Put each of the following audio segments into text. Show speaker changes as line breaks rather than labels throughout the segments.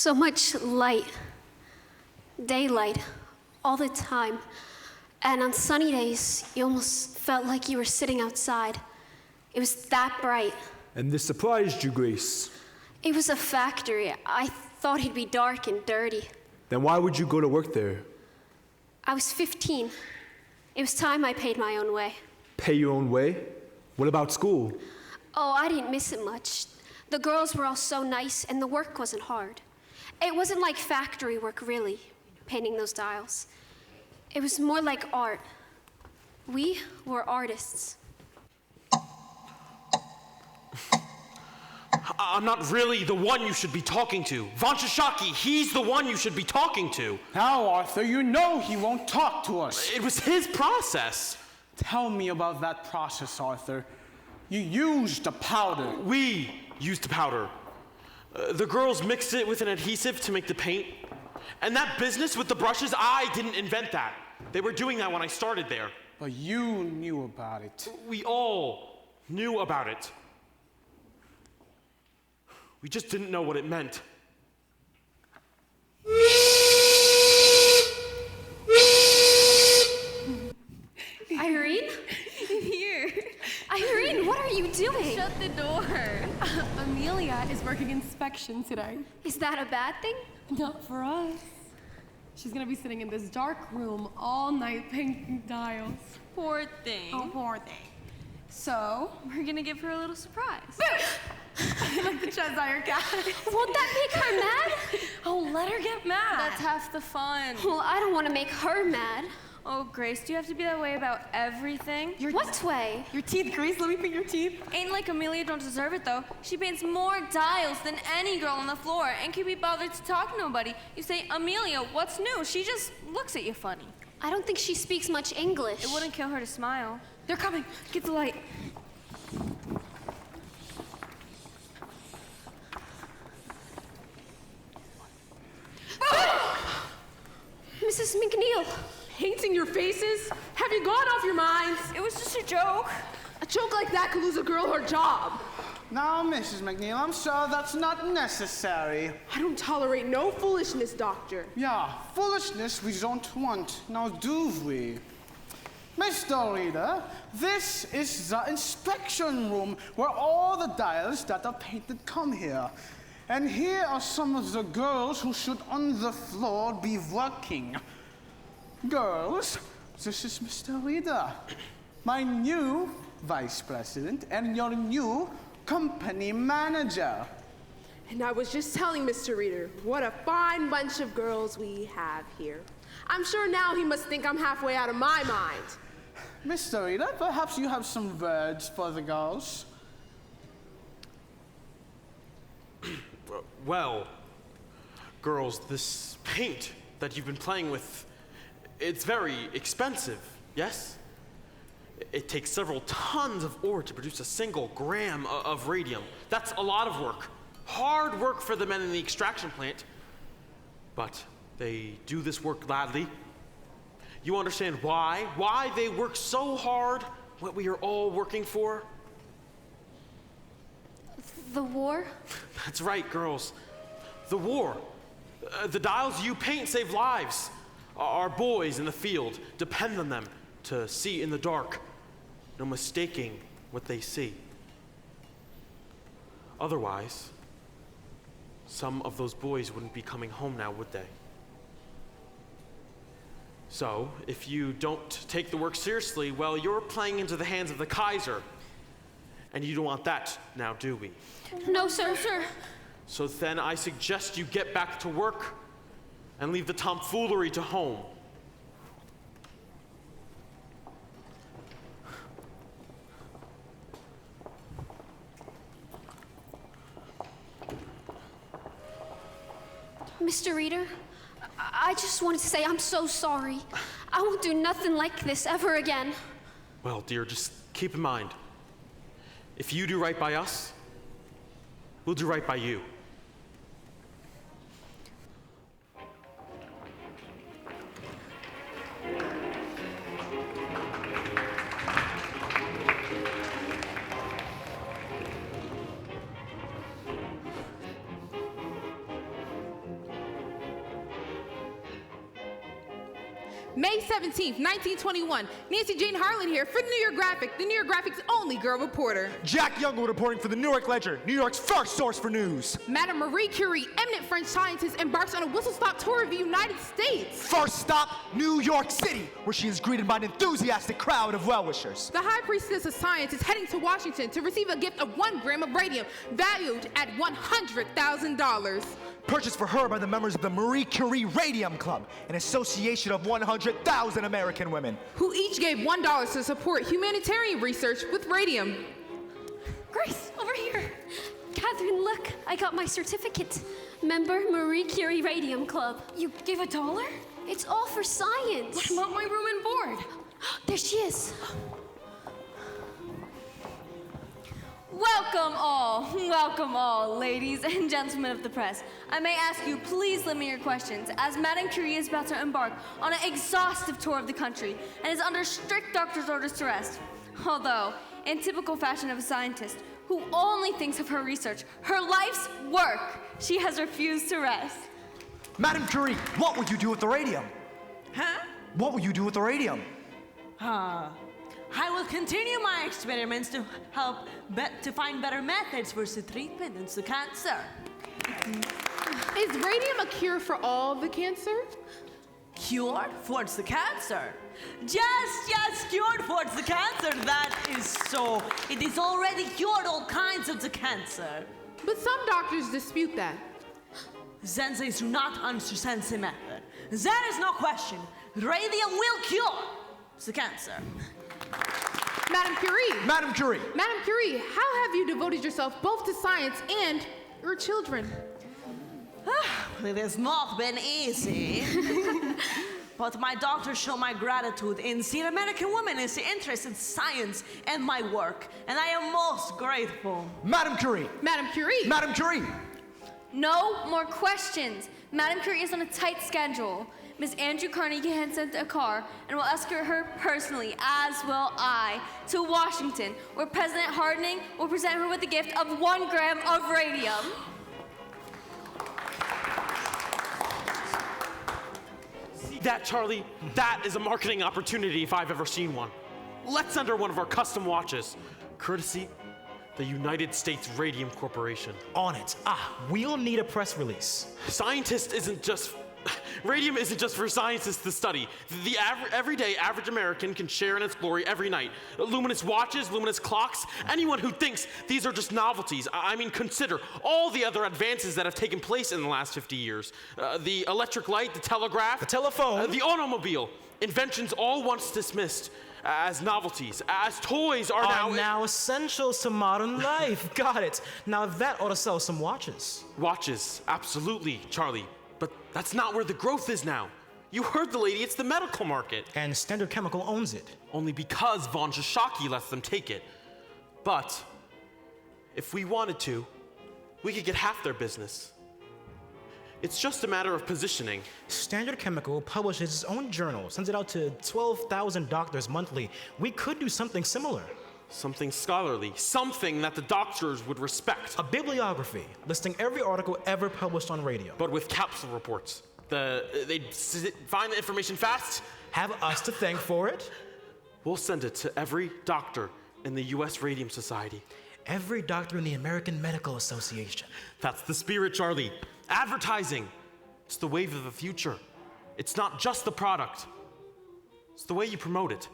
So much light, daylight, all the time. And on sunny days, you almost felt like you were sitting outside. It was that bright.
And this surprised you, Grace?
It was a factory. I thought it'd be dark and dirty.
Then why would you go to work there?
I was 15. It was time I paid my own way.
Pay your own way? What about school?
Oh, I didn't miss it much. The girls were all so nice, and the work wasn't hard. It wasn't like factory work, really, painting those dials. It was more like art. We were artists.
I'm not really the one you should be talking to. Von Shishaki, he's the one you should be talking to.
Now, Arthur, you know he won't talk to us.
It was his process.
Tell me about that process, Arthur. You used the powder.
We used the powder. The girls mixed it with an adhesive to make the paint. And that business with the brushes, I didn't invent that. They were doing that when I started there.
But you knew about it.
We all knew about it. We just didn't know what it meant.
Irene?
Here.
Irene, what are you doing?
Shut the door. Amelia is working inspection today.
Is that a bad thing?
Not for us. She's gonna be sitting in this dark room all night painting dials.
Poor thing.
Oh, poor thing. So,
We're gonna give her a little surprise.
like the Cheshire cat.
Won't that make her mad?
Oh, let her get mad.
That's half the fun.
Well, I don't want to make her mad.
Oh, Grace, do you have to be that way about everything?
What way?
Your teeth, Grace. Let me paint your teeth.
Ain't like Amelia don't deserve it, though. She paints more dials than any girl on the floor and can be bothered to talk to nobody. You say, Amelia, what's new? She just looks at you funny.
I don't think she speaks much English.
It wouldn't kill her to smile.
They're coming. Get the light.
Mrs. McNeil.
Painting your faces? Have you gone off your minds?
It was just a joke.
A joke like that could lose a girl her job.
Now, Mrs. McNeil, I'm sure that's not necessary.
I don't tolerate no foolishness, Doctor.
Yeah, foolishness we don't want, now do we? Mr. Reader, this is the inspection room where all the dials that are painted come here. And here are some of the girls who should on the floor be working. Girls, this is Mr. Reader, my new vice president and your new company manager.
And I was just telling Mr. Reader, what a fine bunch of girls we have here. I'm sure now he must think I'm halfway out of my mind.
Mr. Reader, perhaps you have some words for the girls?
Well, girls, this paint that you've been playing with, it's very expensive, yes? It takes several tons of ore to produce a single gram of radium. That's a lot of work. Hard work for the men in the extraction plant. But they do this work gladly. You understand why? Why they work so hard, what we are all working for?
The war?
That's right, girls. The war. The dials you paint save lives. Our boys in the field depend on them to see in the dark. No mistaking what they see. Otherwise, some of those boys wouldn't be coming home now, would they? So, if you don't take the work seriously, well, you're playing into the hands of the Kaiser. And you don't want that now, do we?
No, sir.
So then I suggest you get back to work and leave the tomfoolery to home.
Mr. Reader, I just wanted to say I'm so sorry. I won't do nothing like this ever again.
Well, dear, just keep in mind, if you do right by us, we'll do right by you.
May 17th, 1921. Nancy Jane Harlan here for the New York Graphic, the New York Graphic's only girl reporter.
Jack Youngle reporting for the New York Ledger, New York's first source for news.
Madame Marie Curie, eminent French scientist, embarks on a whistle-stop tour of the United States.
First stop, New York City, where she is greeted by an enthusiastic crowd of well-wishers.
The High Priestess of Science is heading to Washington to receive a gift of 1 gram of radium, valued at $100,000.
Purchased for her by the members of the Marie Curie Radium Club, an association of 100,000 American women.
Who each gave $1 to support humanitarian research with radium.
Grace, over here. Catherine, look, I got my certificate. Member Marie Curie Radium Club.
You gave $1?
It's all for science.
What about my room and board?
There she is.
Welcome all, ladies and gentlemen of the press. I may ask you, please limit your questions, as Madame Curie is about to embark on an exhaustive tour of the country and is under strict doctor's orders to rest. Although, in typical fashion of a scientist who only thinks of her research, her life's work, she has refused to rest.
Madame Curie, what would you do with the radium?
Huh?
What would you do with the radium?
I will continue my experiments to help to find better methods for the treatment of the cancer.
Is radium a cure for all the cancer?
Cured for the cancer? Yes, cured for the cancer. That is so. It is already cured all kinds of the cancer.
But some doctors dispute that.
Then they do not understand the method. There is no question. Radium will cure the cancer.
Madame Curie.
Madame Curie.
Madame Curie, how have you devoted yourself both to science and your children?
It has not been easy. But my doctors show my gratitude in seeing American women is interested in science and my work, and I am most grateful.
Madame Curie.
Madame Curie.
Madame Curie.
No more questions. Madame Curie is on a tight schedule. Miss Andrew Carnegie has sent a car and will escort her personally, as will I, to Washington, where President Harding will present her with a gift of 1 gram of radium.
See that, Charlie? That is a marketing opportunity if I've ever seen one. Let's send her one of our custom watches, courtesy the United States Radium Corporation.
On it. We'll need a press release.
Radium isn't just for scientists to study. The everyday average American can share in its glory every night. Luminous watches, luminous clocks, anyone who thinks these are just novelties. I mean, consider all the other advances that have taken place in the last 50 years. The electric light, the telegraph,
the telephone,
the automobile. Inventions all once dismissed as novelties, as toys are
now essentials to modern life. Got it. Now that ought to sell some watches.
Watches, absolutely, Charlie. But that's not where the growth is now. You heard the lady, it's the medical market.
And Standard Chemical owns it.
Only because von Shashaki lets them take it. But if we wanted to, we could get half their business. It's just a matter of positioning.
Standard Chemical publishes its own journal, sends it out to 12,000 doctors monthly. We could do something similar.
Something scholarly, something that the doctors would respect.
A bibliography listing every article ever published on radio.
But with capsule reports. They'd find the information fast.
Have us to thank for it?
We'll send it to every doctor in the U.S. Radium Society.
Every doctor in the American Medical Association.
That's the spirit, Charlie. Advertising. It's the wave of the future. It's not just the product. It's the way you promote it.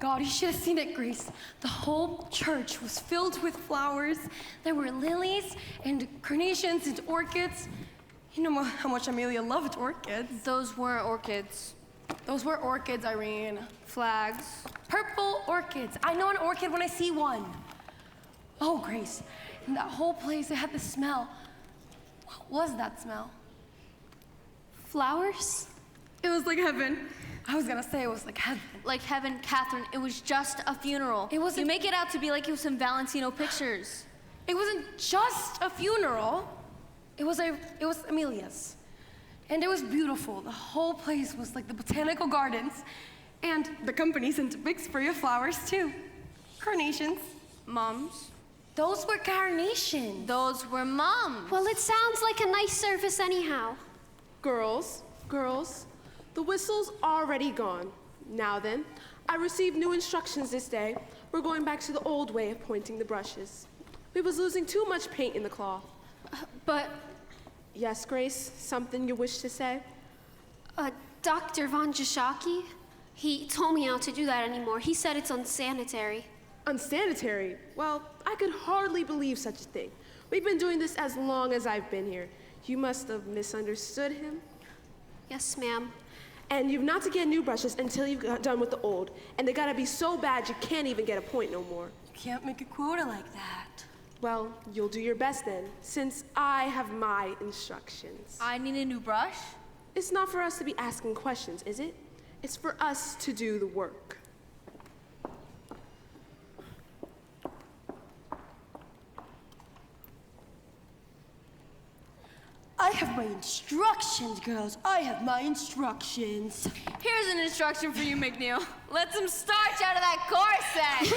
God, you should have seen it, Grace. The whole church was filled with flowers. There were lilies and carnations and orchids. You know how much Amelia loved orchids.
Those weren't orchids.
Those were orchids, Irene.
Flags.
Purple orchids. I know an orchid when I see one. Oh, Grace, in that whole place, it had the smell. What was that smell?
Flowers?
It was like heaven. I was gonna say it was like heaven.
Like heaven, Catherine, it was just a funeral.
It wasn't-
You make it out to be like it was some Valentino pictures.
It wasn't just a funeral. It was Amelia's. And it was beautiful. The whole place was like the botanical gardens. And the company sent a big spray of flowers too. Carnations.
Mums.
Those were carnations.
Those were mums.
Well, it sounds like a nice service anyhow.
Girls, the whistle's already gone. Now then, I received new instructions this day. We're going back to the old way of pointing the brushes. We was losing too much paint in the cloth.
But,
Yes, Grace, something you wish to say?
Dr. Von Jashaki, he told me not to do that anymore. He said it's unsanitary.
Unsanitary? Well, I could hardly believe such a thing. We've been doing this as long as I've been here. You must have misunderstood him.
Yes, ma'am.
And you've not to get new brushes until you've got done with the old. And they gotta be so bad you can't even get a point no more.
You can't make a quota like that.
Well, you'll do your best then, since I have my instructions.
I need a new brush.
It's not for us to be asking questions, is it? It's for us to do the work.
I have my instructions, girls. I have my instructions.
Here's an instruction for you, McNeil. Let some starch out of that corset.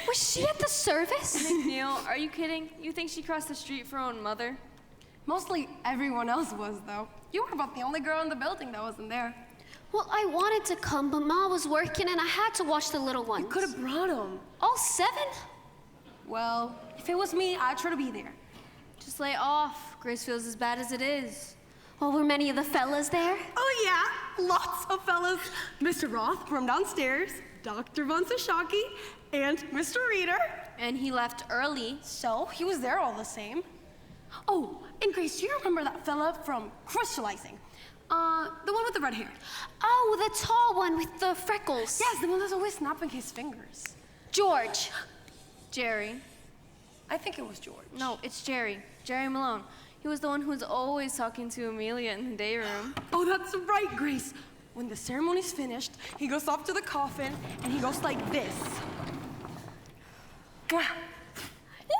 Was she at the service?
McNeil, are you kidding? You think she crossed the street for her own mother?
Mostly everyone else was, though. You were about the only girl in the building that wasn't there.
Well, I wanted to come, but Ma was working and I had to watch the little ones.
You could have brought them.
All 7?
Well, if it was me, I'd try to be there.
Just lay off. Grace feels as bad as it is.
Well, were many of the fellas there?
Oh, yeah, lots of fellas. Mr. Roth from downstairs, Dr. Von Sashaki, and Mr. Reader.
And he left early.
So, he was there all the same. Oh, and Grace, do you remember that fella from Crystallizing? The one with the red hair.
Oh, the tall one with the freckles.
Yes, the one that's always snapping his fingers.
George.
Jerry.
I think it was George.
No, it's Jerry. Jerry Malone. He was the one who was always talking to Amelia in the day room.
Oh, that's right, Grace. When the ceremony's finished, he goes up to the coffin and he goes like this. Mwah. No!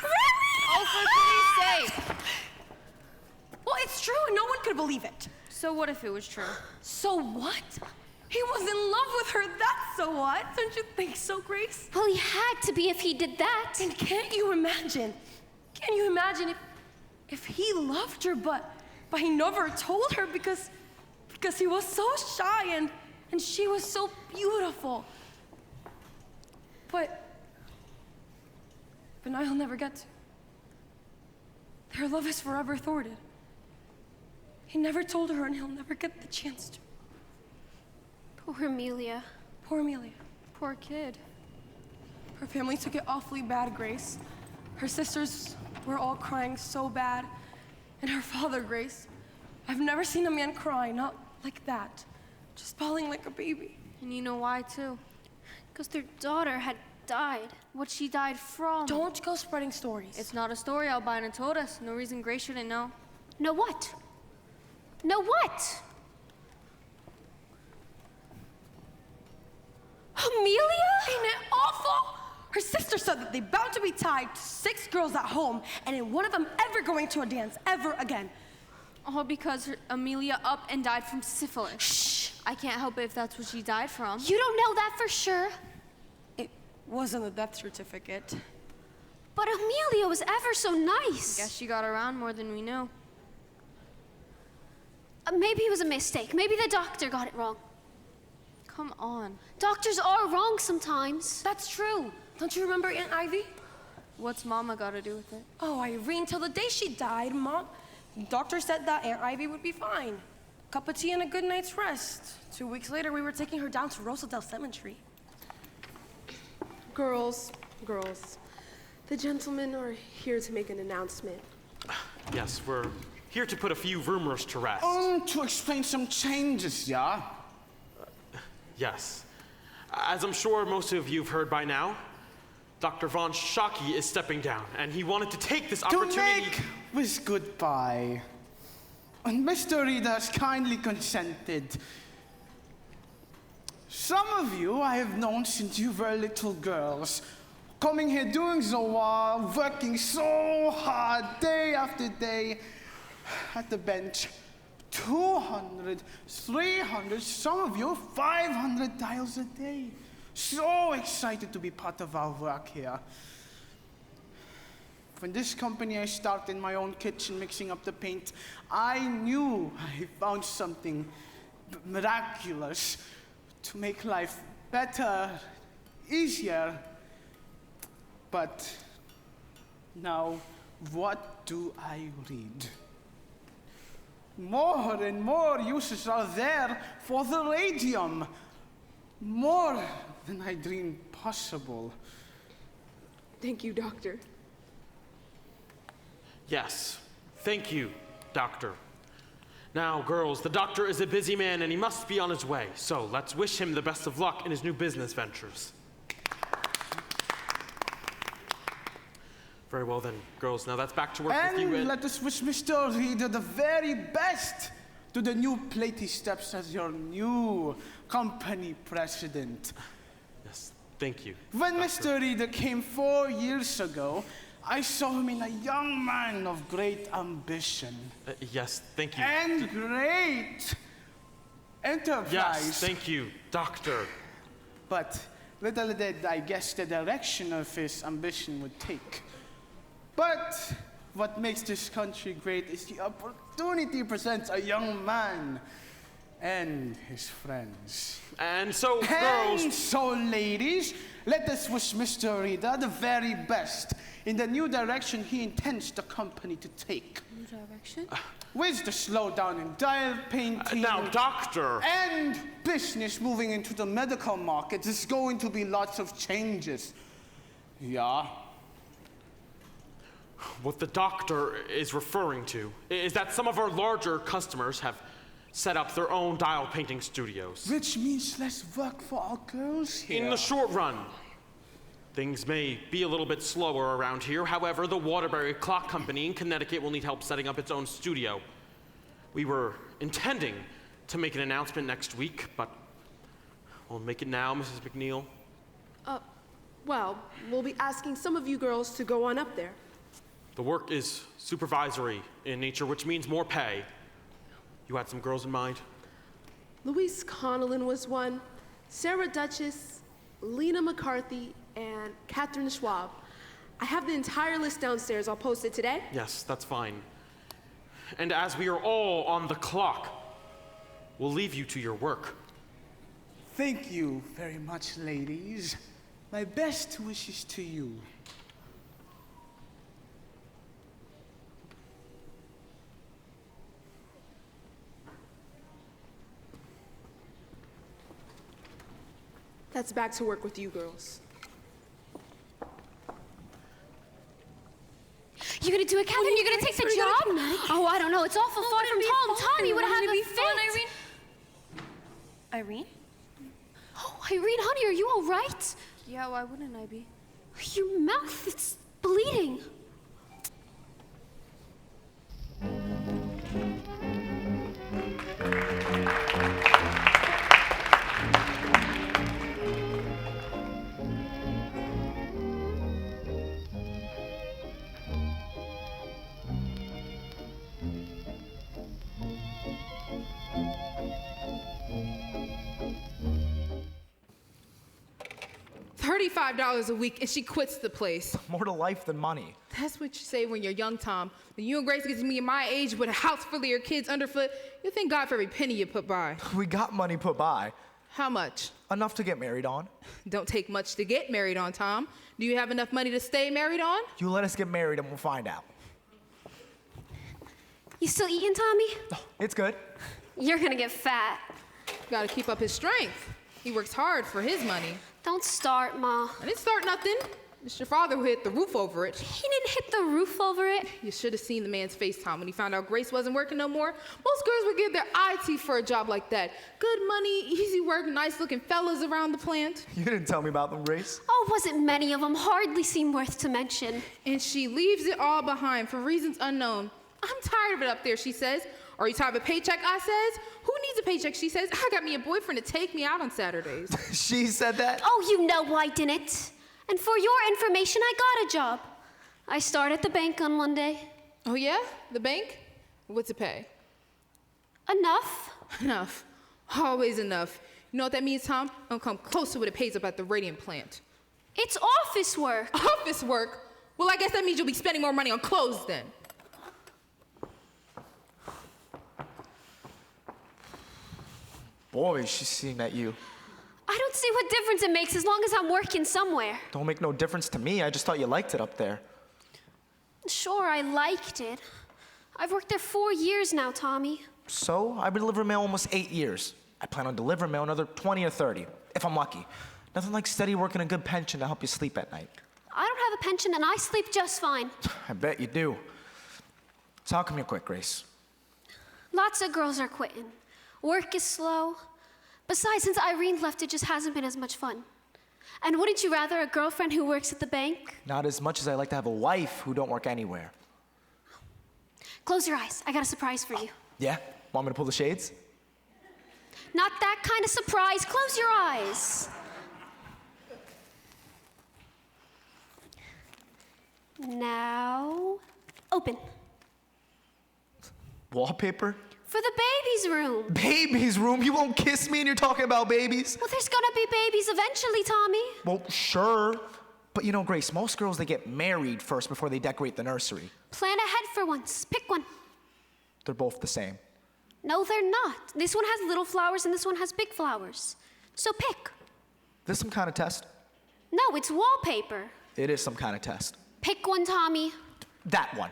Really?
Oh, for goodness sake.
Well, it's true and no one could believe it.
So what if it was true?
So what? He was in love with her, that's so what? Don't you think so, Grace?
Well, he had to be if he did that.
And can't you imagine if he loved her, but he never told her because he was so shy and she was so beautiful. But now he'll never get to. Their love is forever thwarted. He never told her and he'll never get the chance to.
Poor Amelia.
Poor Amelia.
Poor kid.
Her family took it awfully bad, Grace. Her sisters were all crying so bad. And her father, Grace, I've never seen a man cry, not like that. Just bawling like a baby.
And you know why, too?
Because their daughter had died.
What she died from.
Don't go spreading stories.
It's not a story Albina told us. No reason Grace shouldn't know.
Know what? Know what? Amelia?
Ain't it awful? Her sister said that they bound to be tied to 6 girls at home, and ain't one of them ever going to a dance ever again.
All because Amelia up and died from syphilis.
Shh.
I can't help it if that's what she died from.
You don't know that for sure.
It wasn't a death certificate.
But Amelia was ever so nice.
Guess she got around more than we knew.
Maybe it was a mistake. Maybe the doctor got it wrong.
Come on.
Doctors are wrong sometimes.
That's true. Don't you remember Aunt Ivy?
What's Mama got to do with it?
Oh, Irene, till the day she died, Mom, the doctor said that Aunt Ivy would be fine. Cup of tea and a good night's rest. 2 weeks later, we were taking her down to Rosedale Cemetery.
Girls, the gentlemen are here to make an announcement.
Yes, we're here to put a few rumors to rest.
To explain some changes, yeah?
Yes. As I'm sure most of you have heard by now, Dr. Von Schocke is stepping down, and he wanted to take this
To
opportunity.
make this goodbye. And Mr. Reader has kindly consented. Some of you I have known since you were little girls, coming here doing so well, working so hard day after day at the bench. 200, 300, some of you 500 dials a day. So excited to be part of our work here. When this company I started in my own kitchen mixing up the paint, I knew I found something miraculous to make life better, easier. But now, what do I read? More and more uses are there for the radium. More than I dreamed possible.
Thank you, Doctor.
Yes, thank you, Doctor. Now, girls, the doctor is a busy man and he must be on his way, so let's wish him the best of luck in his new business ventures. Very well then, girls, now that's back to work with you
And let us wish Mr. Reader the very best to the new plate he steps as your new company president.
Yes, thank you.
When
Doctor.
Mr. Reader came 4 years ago, I saw him in a young man of great ambition.
Yes, thank you.
And great enterprise.
Yes, thank you, Doctor.
But little did I guess the direction of his ambition would take. But what makes this country great is the opportunity presents a young man and his friends.
And so,
And
girls,
so, ladies, let us wish Mr. Reader the very best in the new direction he intends the company to take.
New direction?
With the slowdown in dial painting.
now, Doctor.
And business moving into the medical market, there's going to be lots of changes. Yeah.
What the doctor is referring to is that some of our larger customers have set up their own dial painting studios.
Which means less work for our girls here.
In the short run, things may be a little bit slower around here. However, the Waterbury Clock Company in Connecticut will need help setting up its own studio. We were intending to make an announcement next week, but we'll make it now, Mrs. McNeil.
Well, we'll be asking some of you girls to go on up there.
The work is supervisory in nature, which means more pay. You had some girls in mind?
Louise Connellan was one, Sarah Duchess, Lena McCarthy, and Catherine Schwab. I have the entire list downstairs. I'll post it today.
Yes, that's fine. And as we are all on the clock, we'll leave you to your work.
Thank you very much, ladies. My best wishes to you.
That's back to work with you girls.
You're gonna do it, Catherine? You're gonna take the job? Oh, I don't know. It's awful far from Tom. Tom, you would have a fit.
Irene?
Oh, Irene, honey, are you all right?
Yeah, why wouldn't I be?
Your mouth, it's bleeding.
$35 a week and she quits the place.
More to life than money.
That's what you say when you're young, Tom. When you and Grace get to me my age with a house full of your kids underfoot, you thank God for every penny you put by.
We got money put by.
How much?
Enough to get married on.
Don't take much to get married on, Tom. Do you have enough money to stay married on?
You let us get married and we'll find out.
You still eating, Tommy?
Oh, it's good.
You're gonna get fat.
Gotta keep up his strength. He works hard for his money.
Don't start, Ma.
I didn't start nothing. It's your father who hit the roof over it.
He didn't hit the roof over it.
You should have seen the man's face, Tom, when he found out Grace wasn't working no more. Most girls would give their eye teeth for a job like that. Good money, easy work, nice-looking fellas around the plant.
You didn't tell me about them, Grace.
Oh, wasn't many of them. Hardly seem worth to mention.
And she leaves it all behind for reasons unknown. I'm tired of it up there, she says. Are you tired of a paycheck, I says? Who needs a paycheck, she says. I got me a boyfriend to take me out on Saturdays.
She said that?
Oh, you know I didn't. And for your information, I got a job. I start at the bank on Monday.
Oh yeah? The bank? What's it pay?
Enough.
Enough. Always enough. You know what that means, Tom? Don't come close to what it pays up at the Radium plant.
It's office work.
Office work? Well, I guess that means you'll be spending more money on clothes then.
Boy, she's seeing at you.
I don't see what difference it makes as long as I'm working somewhere.
Don't make no difference to me. I just thought you liked it up there.
Sure, I liked it. I've worked there 4 years now, Tommy.
So, I've been delivering mail almost 8 years. I plan on delivering mail another 20 or 30, if I'm lucky. Nothing like steady work and a good pension to help you sleep at night.
I don't have a pension and I sleep just fine.
I bet you do. So how come you quit, Grace?
Lots of girls are quitting. Work is slow. Besides, since Irene left, it just hasn't been as much fun. And wouldn't you rather a girlfriend who works at the bank?
Not as much as I like to have a wife who don't work anywhere.
Close your eyes. I got a surprise for you.
Yeah? Want me to pull the shades?
Not that kind of surprise. Close your eyes. Now, open.
Wallpaper?
For the baby's room.
Baby's room? You won't kiss me and you're talking about babies?
Well, there's gonna be babies eventually, Tommy.
Well, sure. But you know, Grace, most girls, they get married first before they decorate the nursery.
Plan ahead for once. Pick one.
They're both the same.
No, they're not. This one has little flowers and this one has big flowers. So pick.
This some kind of test?
No, it's wallpaper.
It is some kind of test.
Pick one, Tommy.
That one.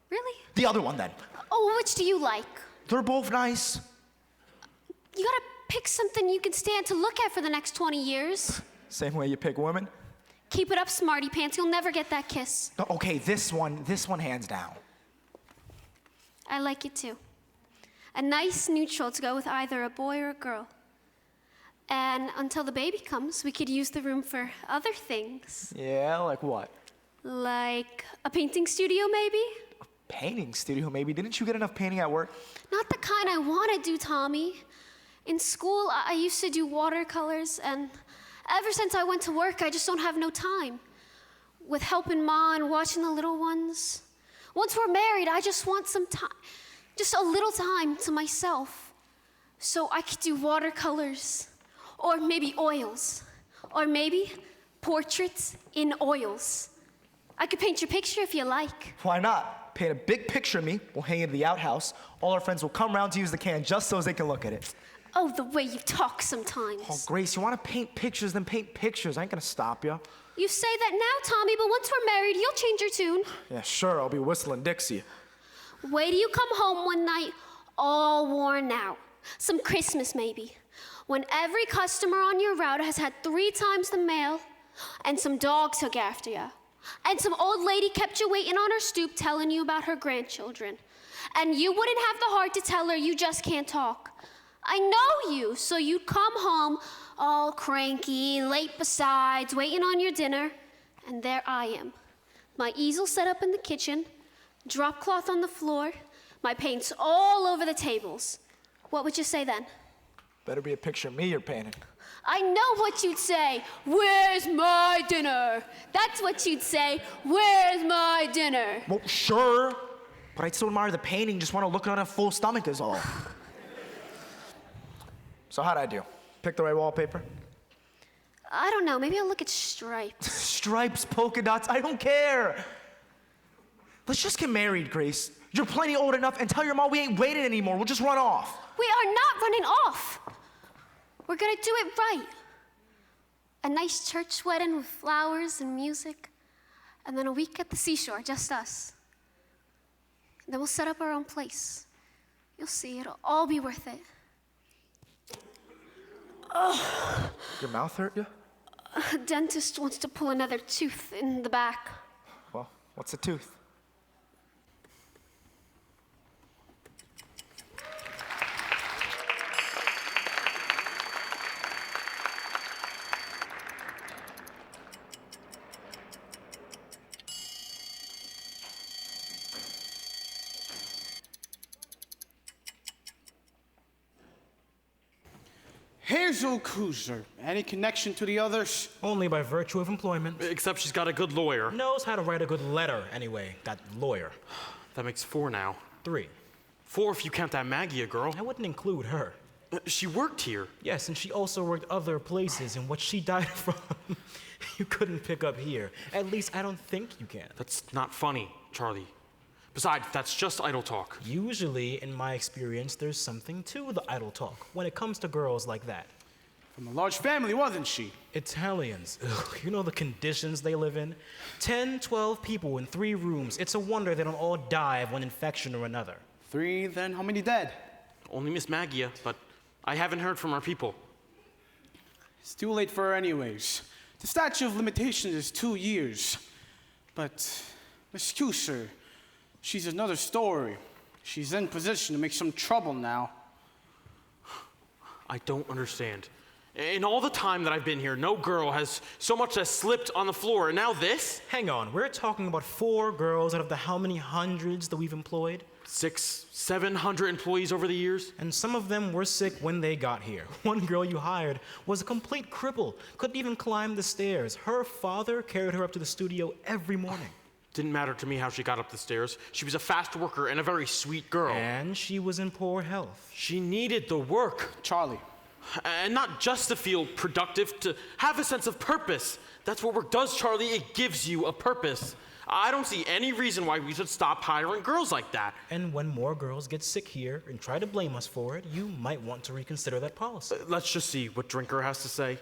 Really?
The other one, then.
Oh, which do you like?
They're both nice.
You gotta pick something you can stand to look at for the next 20 years.
Same way you pick women?
Keep it up, smarty pants. You'll never get that kiss.
No, okay, this one hands down.
I like it too. A nice neutral to go with either a boy or a girl. And until the baby comes, we could use the room for other things.
Yeah, like what?
Like a painting studio, maybe?
Painting studio, maybe. Didn't you get enough painting at work?
Not the kind I want to do, Tommy. In school, I used to do watercolors, and ever since I went to work, I just don't have no time. With helping Ma and watching the little ones. Once we're married, I just want some time, just a little time to myself. So I could do watercolors, or maybe oils, or maybe portraits in oils. I could paint your picture if you like.
Why not? Paint a big picture of me, we'll hang it in the outhouse. All our friends will come round to use the can just so they can look at it.
Oh, the way you talk sometimes.
Oh, Grace, you want to paint pictures, then paint pictures. I ain't gonna stop you.
You say that now, Tommy, but once we're married, you'll change your tune.
Yeah, sure, I'll be whistling Dixie.
Wait till you come home one night, all worn out. Some Christmas, maybe. When every customer on your route has had 3 times the mail, and some dogs took after you, and some old lady kept you waiting on her stoop telling you about her grandchildren, and you wouldn't have the heart to tell her you just can't talk. I know you, so you'd come home all cranky, late besides, waiting on your dinner, and there I am. My easel set up in the kitchen, drop cloth on the floor, my paints all over the tables. What would you say then?
Better be a picture of me you're painting.
I know what you'd say. Where's my dinner? That's what you'd say. Where's my dinner?
Well, sure, but I'd still admire the painting, just want to look at it on a full stomach is all. So how'd I do? Pick the right wallpaper?
I don't know, maybe I'll look at stripes.
Stripes, polka dots, I don't care. Let's just get married, Grace. You're plenty old enough, and tell your mom we ain't waiting anymore. We'll just run off.
We are not running off. We're gonna do it right. A nice church wedding with flowers and music, and then a week at the seashore, just us. Then we'll set up our own place. You'll see, it'll all be worth it. Oh.
Your mouth hurt you?
A dentist wants to pull another tooth in the back.
Well, what's a tooth?
Hazel Cruiser. Any connection to the others?
Only by virtue of employment.
Except she's got a good lawyer.
Knows how to write a good letter, anyway. That lawyer.
That makes 4 now.
3.
4 if you count that Maggie girl.
I wouldn't include her.
She worked here.
Yes, and she also worked other places, and what she died from, you couldn't pick up here. At least I don't think you can.
That's not funny, Charlie. Besides, that's just idle talk.
Usually, in my experience, there's something to the idle talk when it comes to girls like that.
From a large family, wasn't she?
Italians. Ugh, you know the conditions they live in? 10, 12 people in 3 rooms. It's a wonder they don't all die of one infection or another.
3, then how many dead?
Only Miss Maggie, but I haven't heard from our people.
It's too late for her anyways. The statute of limitations is 2 years. But, excuse her, she's another story. She's in position to make some trouble now.
I don't understand. In all the time that I've been here, no girl has so much as slipped on the floor, and now this?
Hang on, we're talking about 4 girls out of the how many hundreds that we've employed?
600, 700 employees over the years.
And some of them were sick when they got here. One girl you hired was a complete cripple, couldn't even climb the stairs. Her father carried her up to the studio every morning.
Didn't matter to me how she got up the stairs. She was a fast worker and a very sweet girl.
And she was in poor health.
She needed the work.
Charlie.
And not just to feel productive, to have a sense of purpose. That's what work does, Charlie. It gives you a purpose. I don't see any reason why we should stop hiring girls like that.
And when more girls get sick here and try to blame us for it, you might want to reconsider that policy.
Let's just see what Drinker has to say.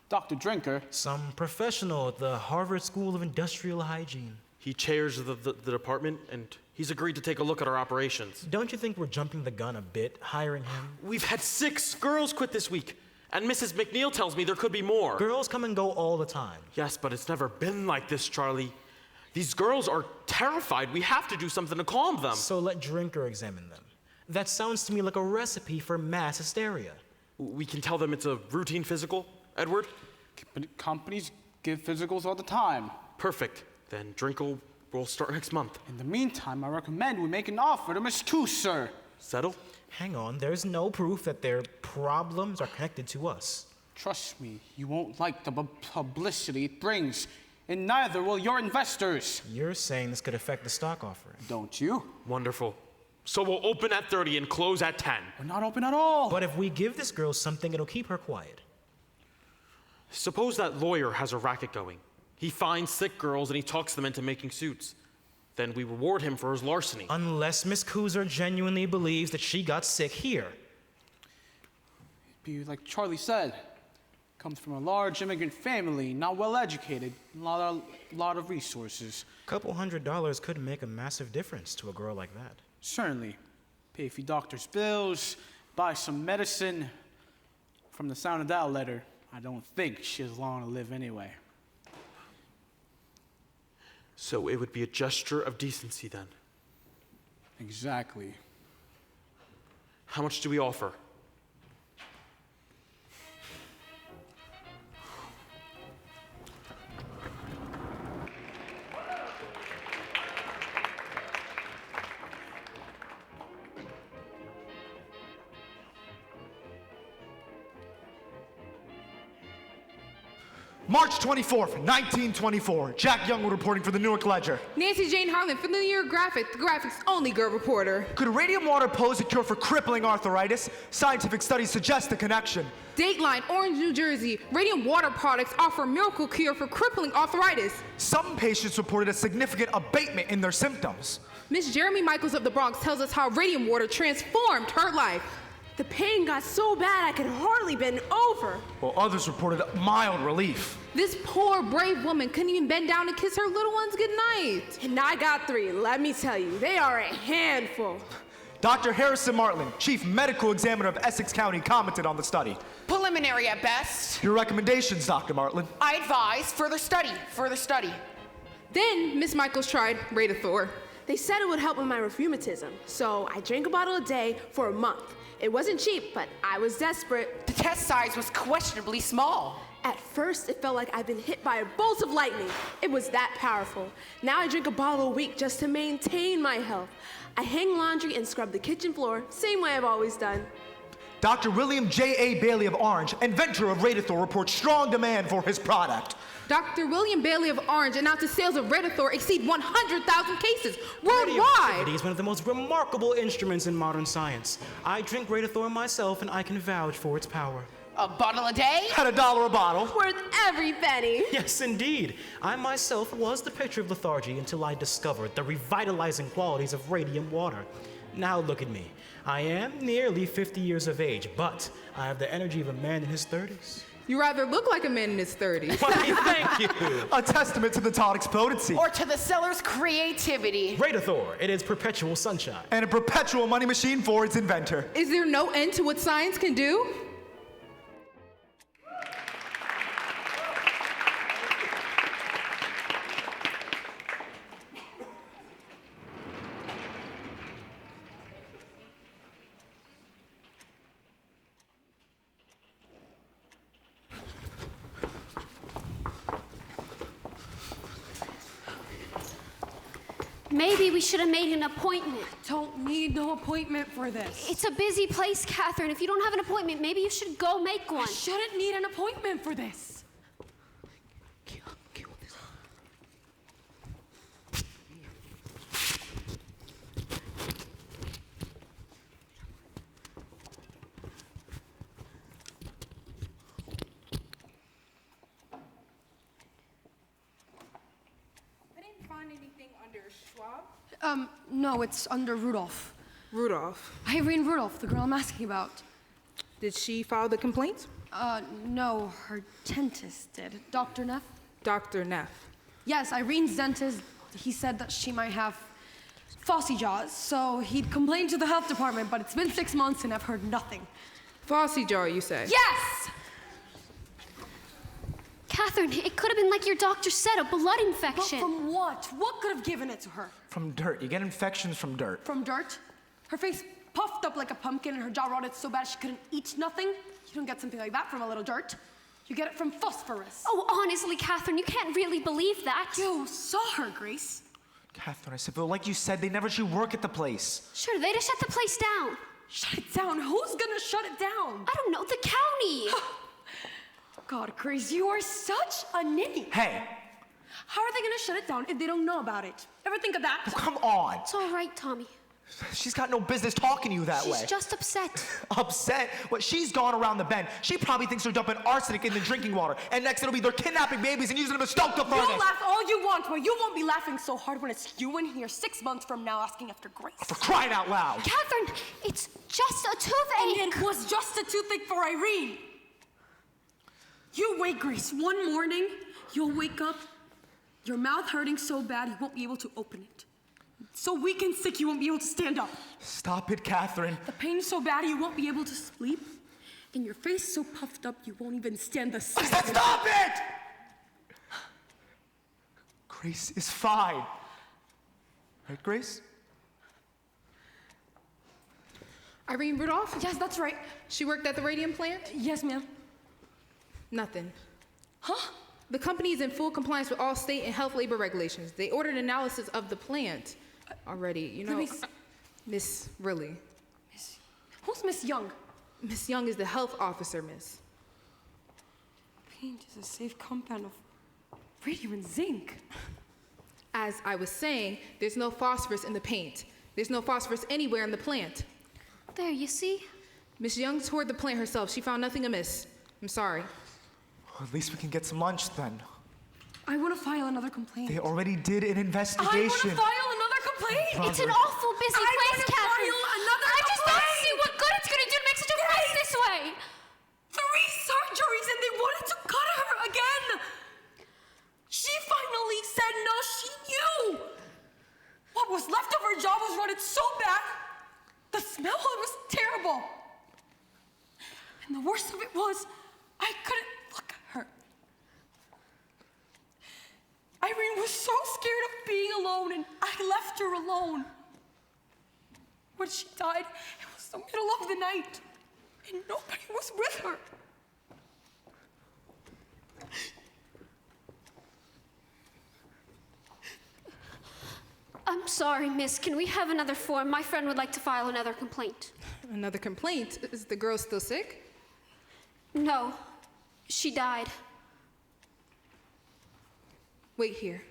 Dr. Drinker?
Some professional at the Harvard School of Industrial Hygiene.
He chairs the department, and he's agreed to take a look at our operations.
Don't you think we're jumping the gun a bit, hiring him?
We've had 6 girls quit this week, and Mrs. McNeil tells me there could be more.
Girls come and go all the time.
Yes, but it's never been like this, Charlie. These girls are terrified. We have to do something to calm them.
So let Drinker examine them. That sounds to me like a recipe for mass hysteria.
We can tell them it's a routine physical, Edward?
Companies give physicals all the time.
Perfect. Then Drinkle will start next month.
In the meantime, I recommend we make an offer to Miss Cruiser.
Settle?
Hang on, there's no proof that their problems are connected to us.
Trust me, you won't like the publicity it brings. And neither will your investors.
You're saying this could affect the stock offering.
Don't you?
Wonderful. So we'll open at 30 and close at 10.
We're not open at all.
But if we give this girl something, it'll keep her quiet.
Suppose that lawyer has a racket going. He finds sick girls and he talks them into making suits. Then we reward him for his larceny.
Unless Miss Cruiser genuinely believes that she got sick here.
Be like Charlie said. Comes from a large immigrant family, not well educated, a lot of resources.
$200 could make a massive difference to a girl like that.
Certainly. Pay a few doctor's bills, buy some medicine. From the sound of that letter, I don't think she has long to live anyway.
So it would be a gesture of decency then.
Exactly.
How much do we offer?
March 24th, 1924. Jack Youngwood reporting for the Newark Ledger.
Nancy Jane Harlan from the New York Graphic, the Graphic's only girl reporter.
Could radium water pose a cure for crippling arthritis? Scientific studies suggest a connection.
Dateline, Orange, New Jersey. Radium water products offer a miracle cure for crippling arthritis.
Some patients reported a significant abatement in their symptoms.
Miss Jeremy Michaels of the Bronx tells us how radium water transformed her life.
The pain got so bad I could hardly bend over.
While others reported mild relief.
This poor, brave woman couldn't even bend down to kiss her little ones goodnight.
And I got 3, let me tell you, they are a handful.
Dr. Harrison Martland, Chief Medical Examiner of Essex County, commented on the study.
Preliminary at best.
Your recommendations, Dr. Martland?
I advise further study.
Then Miss Michaels tried Radithor.
They said it would help with my rheumatism, so I drank a bottle a day for a month. It wasn't cheap, but I was desperate.
The test size was questionably small.
At first, it felt like I'd been hit by a bolt of lightning. It was that powerful. Now I drink a bottle a week just to maintain my health. I hang laundry and scrub the kitchen floor, same way I've always done.
Dr. William J.A. Bailey of Orange, inventor of Radium, reports strong demand for his product.
Dr. William Bailey of Orange announces sales of Radium exceed 100,000 cases worldwide.
Radioactivity is one of the most remarkable instruments in modern science. I drink Radium myself, and I can vouch for its power.
A bottle a day?
At $1 a bottle.
Worth every penny.
Yes, indeed. I myself was the picture of lethargy until I discovered the revitalizing qualities of radium water. Now look at me. I am nearly 50 years of age, but I have the energy of a man in his 30s.
You rather look like a man in his 30s.
Why, thank you.
A testament to the tonic's potency.
Or to the seller's creativity?
Radium, it is perpetual sunshine.
And a perpetual money machine for its inventor.
Is there no end to what science can do?
Maybe we should have made an appointment.
Don't need no appointment for this.
It's a busy place, Catherine. If you don't have an appointment, maybe you should go make one.
I shouldn't need an appointment for this. No, it's under Rudolph.
Rudolph.
Irene Rudolph, the girl I'm asking about.
Did she file the complaint?
No, her dentist did. Dr. Neff?
Dr. Neff.
Yes, Irene's dentist, he said that she might have Fossy jaws, so he'd complained to the health department, but it's been 6 months and I've heard nothing.
Fossy jaw, you say?
Yes!
Catherine, it could have been like your doctor said, a blood
But
infection.
from what? What could have given it to her?
From dirt. You get infections from dirt.
From dirt? Her face puffed up like a pumpkin and her jaw rotted so bad she couldn't eat nothing? You don't get something like that from a little dirt. You get it from phosphorus.
Oh, honestly, Catherine, you can't really believe that.
You saw her, Grace.
Catherine, I said, but like you said, they never should work at the place.
Sure, they just shut the place down.
Shut it down? Who's gonna shut it down?
I don't know, the county.
God, Grace, you are such a ninny.
Hey,
How are they gonna shut it down if they don't know about it? Ever think of that?
come on.
It's all right, Tommy.
She's got no business talking to you that way.
She's just upset.
Upset? What, she's gone around the bend. She probably thinks they're dumping arsenic in the drinking water. And next it'll be they're kidnapping babies and using them to stoke the furnace.
You'll laugh all you want, but you won't be laughing so hard when it's you in here 6 months from now asking after Grace.
For crying out loud.
Catherine, it's just a toothache.
And it was just a toothache for Irene. You wait, Grace. One morning, you'll wake up, your mouth hurting so bad you won't be able to open it. So weak and sick you won't be able to stand up.
Stop it, Catherine.
The pain so bad you won't be able to sleep. And your face so puffed up you won't even stand the
I
sight.
said stop it! Grace is fine. Right, Grace?
Irene Rudolph?
Yes, that's right.
She worked at the radium plant?
Yes, ma'am.
Nothing.
Huh?
The company is in full compliance with all state and health labor regulations. They ordered analysis of the plant already. You know, Miss Riley.
Who's Miss Young?
Miss Young is the health officer, miss.
Paint is a safe compound of radium and zinc.
As I was saying, there's no phosphorus in the paint. There's no phosphorus anywhere in the plant.
There, you see?
Miss Young toured the plant herself. She found nothing amiss. I'm sorry.
Well, at least we can get some lunch then.
I want to file another complaint.
They already did an
I
investigation.
want to file another complaint.
It's an awful busy place, Catherine.
I
just don't see what good it's gonna do to make such a mess this way.
3 surgeries and they wanted to cut her again. She finally said no, she knew. What was left of her jaw was rotted so bad. The smell was terrible. And the worst of it was, I couldn't look at her. Irene was so scared of being alone, and I left her alone. When she died, it was the middle of the night, and nobody was with her.
I'm sorry, miss. Can we have another form? My friend would like to file another complaint.
Another complaint. Is the girl still sick?
No, she died.
Wait here.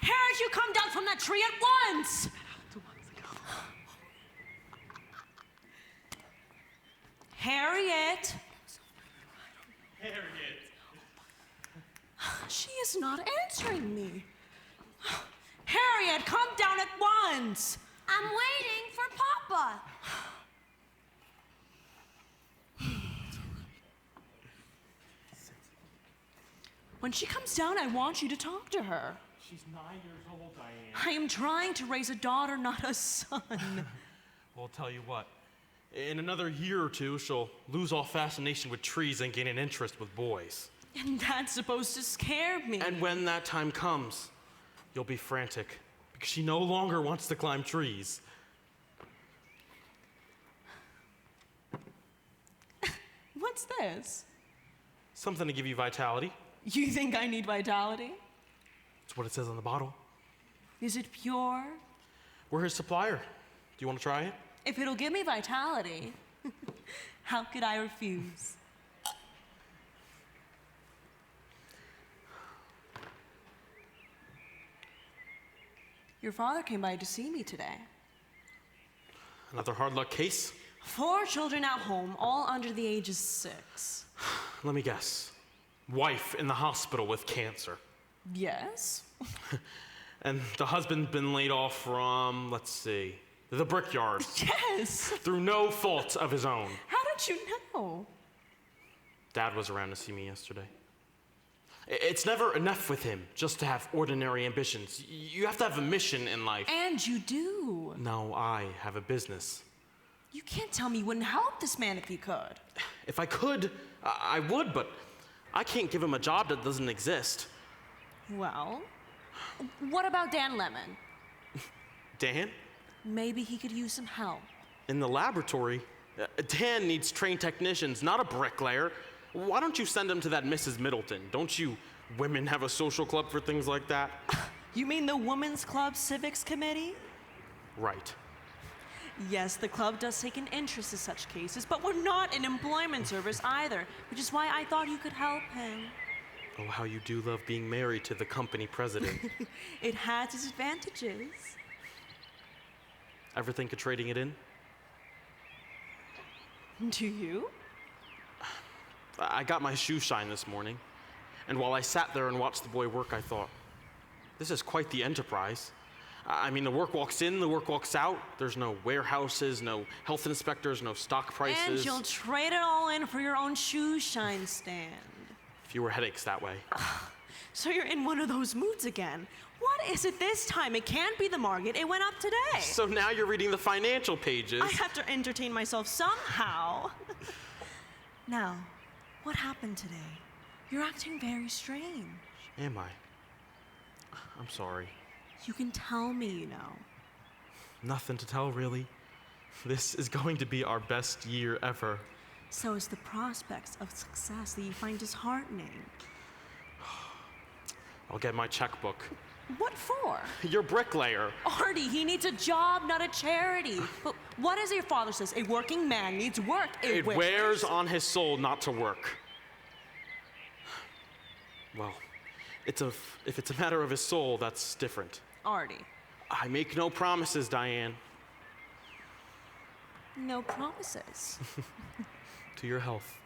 Harriet, you come down from that tree at once! Harriet!
Harriet!
She is not answering me. Harriet, come down at once!
I'm waiting for Papa.
When she comes down, I want you to talk to her.
She's 9 years old, Diane.
I am trying to raise a daughter, not a son.
Well, I'll tell you what. In another year or two, she'll lose all fascination with trees and gain an interest with boys.
And that's supposed to scare me.
And when that time comes, you'll be frantic because she no longer wants to climb trees.
What's this?
Something to give you vitality.
You think I need vitality?
That's what it says on the bottle.
Is it pure?
We're his supplier. Do you want to try it?
If it'll give me vitality, how could I refuse? Your father came by to see me today.
Another hard luck case?
4 children at home, all under the age of 6.
Let me guess. Wife in the hospital with cancer.
Yes?
And the husband been laid off from, let's see, the brickyard.
Yes!
Through no fault of his own.
How did you know?
Dad was around to see me yesterday. It's never enough with him just to have ordinary ambitions. You have to have a mission in life.
And you do.
No, I have a business.
You can't tell me you wouldn't help this man if you could.
If I could, I would, but I can't give him a job that doesn't exist.
Well, what about Dan Lemon?
Dan?
Maybe he could use some help.
In the laboratory? Dan needs trained technicians, not a bricklayer. Why don't you send him to that Mrs. Middleton? Don't you women have a social club for things like that?
You mean the Women's Club Civics Committee?
Right.
Yes, the club does take an interest in such cases, but we're not an employment service either, which is why I thought you could help him.
Oh, how you do love being married to the company president.
It has its advantages.
Ever think of trading it in?
Do you?
I got my shoe shine this morning, and while I sat there and watched the boy work, I thought, this is quite the enterprise. I mean, the work walks in, the work walks out. There's no warehouses, no health inspectors, no stock prices.
And you'll trade it all in for your own shoe shine stand.
Fewer headaches that way.
So you're in one of those moods again. What is it this time? It can't be the market. It went up today.
So now you're reading the financial pages.
I have to entertain myself somehow. Now, what happened today? You're acting very strange.
Am I? I'm sorry.
You can tell me, you know.
Nothing to tell, really. This is going to be our best year ever.
So it's the prospects of success that you find disheartening.
I'll get my checkbook.
What for?
Your bricklayer.
Artie, he needs a job, not a charity. But what does your father says? A working man needs work.
It wears on his soul not to work. Well, if it's a matter of his soul, that's different.
Artie.
I make no promises, Diane.
No promises.
To your health.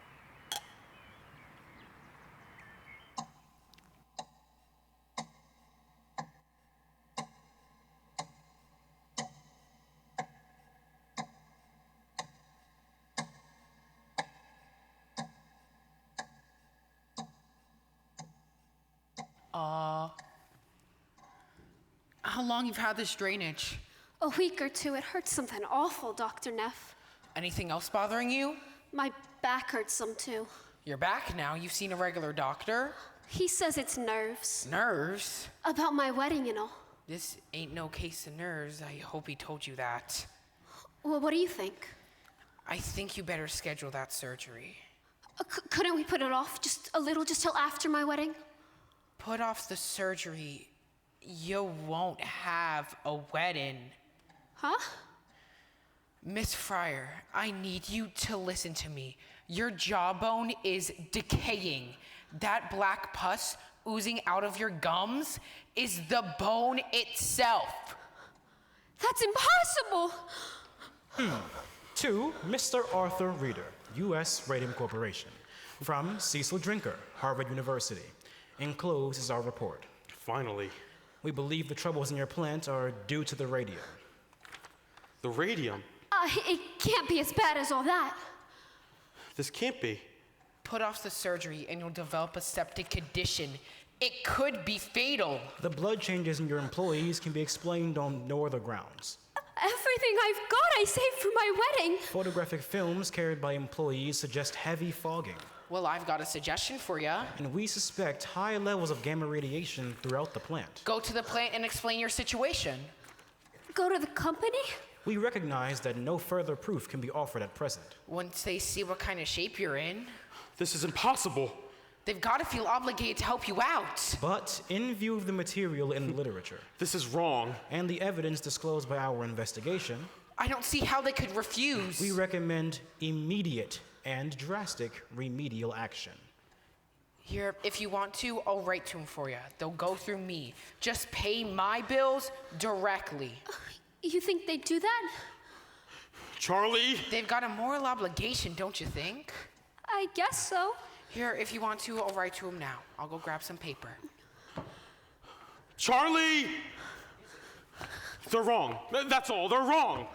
How long you've had this drainage?
A week or two. It hurts something awful, Dr. Neff.
Anything else bothering you?
My back hurts some too.
You're back now. You've seen a regular doctor?
He says it's nerves.
Nerves?
About my wedding and all.
This ain't no case of nerves. I hope he told you that.
Well, what do you think?
I think you better schedule that surgery.
Couldn't we put it off just a little, just till after my wedding?
Put off the surgery. You won't have a wedding.
Huh?
Miss Fryer, I need you to listen to me. Your jawbone is decaying. That black pus oozing out of your gums is the bone itself.
That's impossible!
To Mr. Arthur Reeder, U.S. Radium Corporation. From Cecil Drinker, Harvard University. Enclosed is our report.
Finally.
We believe the troubles in your plant are due to the radium.
The radium?
It can't be as bad as all that.
This can't be.
Put off the surgery and you'll develop a septic condition. It could be fatal.
The blood changes in your employees can be explained on no other grounds.
Everything I've got I saved for my wedding.
Photographic films carried by employees suggest heavy fogging.
Well, I've got a suggestion for you.
And we suspect high levels of gamma radiation throughout the plant.
Go to the plant and explain your situation.
Go to the company?
We recognize that no further proof can be offered at present.
Once they see what kind of shape you're in,
This is impossible.
they've got to feel obligated to help you out.
But in view of the material in the literature,
This is wrong.
and the evidence disclosed by our investigation,
I don't see how they could refuse.
we recommend immediate and drastic remedial action.
Here, if you want to, I'll write to them for you. They'll go through me. Just pay my bills directly.
You think they'd do that?
Charlie?
They've got a moral obligation, don't you think?
I guess so.
Here, if you want to, I'll write to them now. I'll go grab some paper.
Charlie! They're wrong. That's all. They're wrong.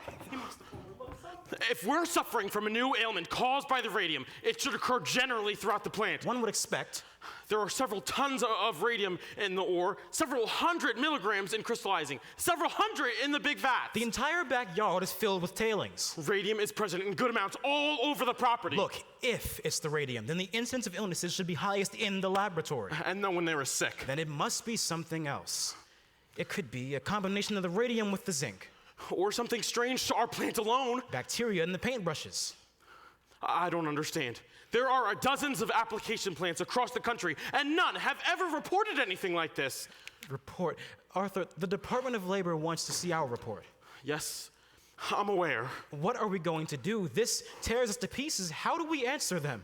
If we're suffering from a new ailment caused by the radium, it should occur generally throughout the plant.
One would expect.
There are several tons of radium in the ore, several hundred milligrams in crystallizing, several hundred in the big vats.
The entire backyard is filled with tailings.
Radium is present in good amounts all over the property.
Look, if it's the radium, then the incidence of illnesses should be highest in the laboratory.
And no one there is sick.
Then it must be something else. It could be a combination of the radium with the zinc.
Or something strange to our plant alone.
Bacteria in the paintbrushes.
I don't understand. There are dozens of application plants across the country, and none have ever reported anything like this.
Report. Arthur, the Department of Labor wants to see our report.
Yes, I'm aware.
What are we going to do? This tears us to pieces. How do we answer them?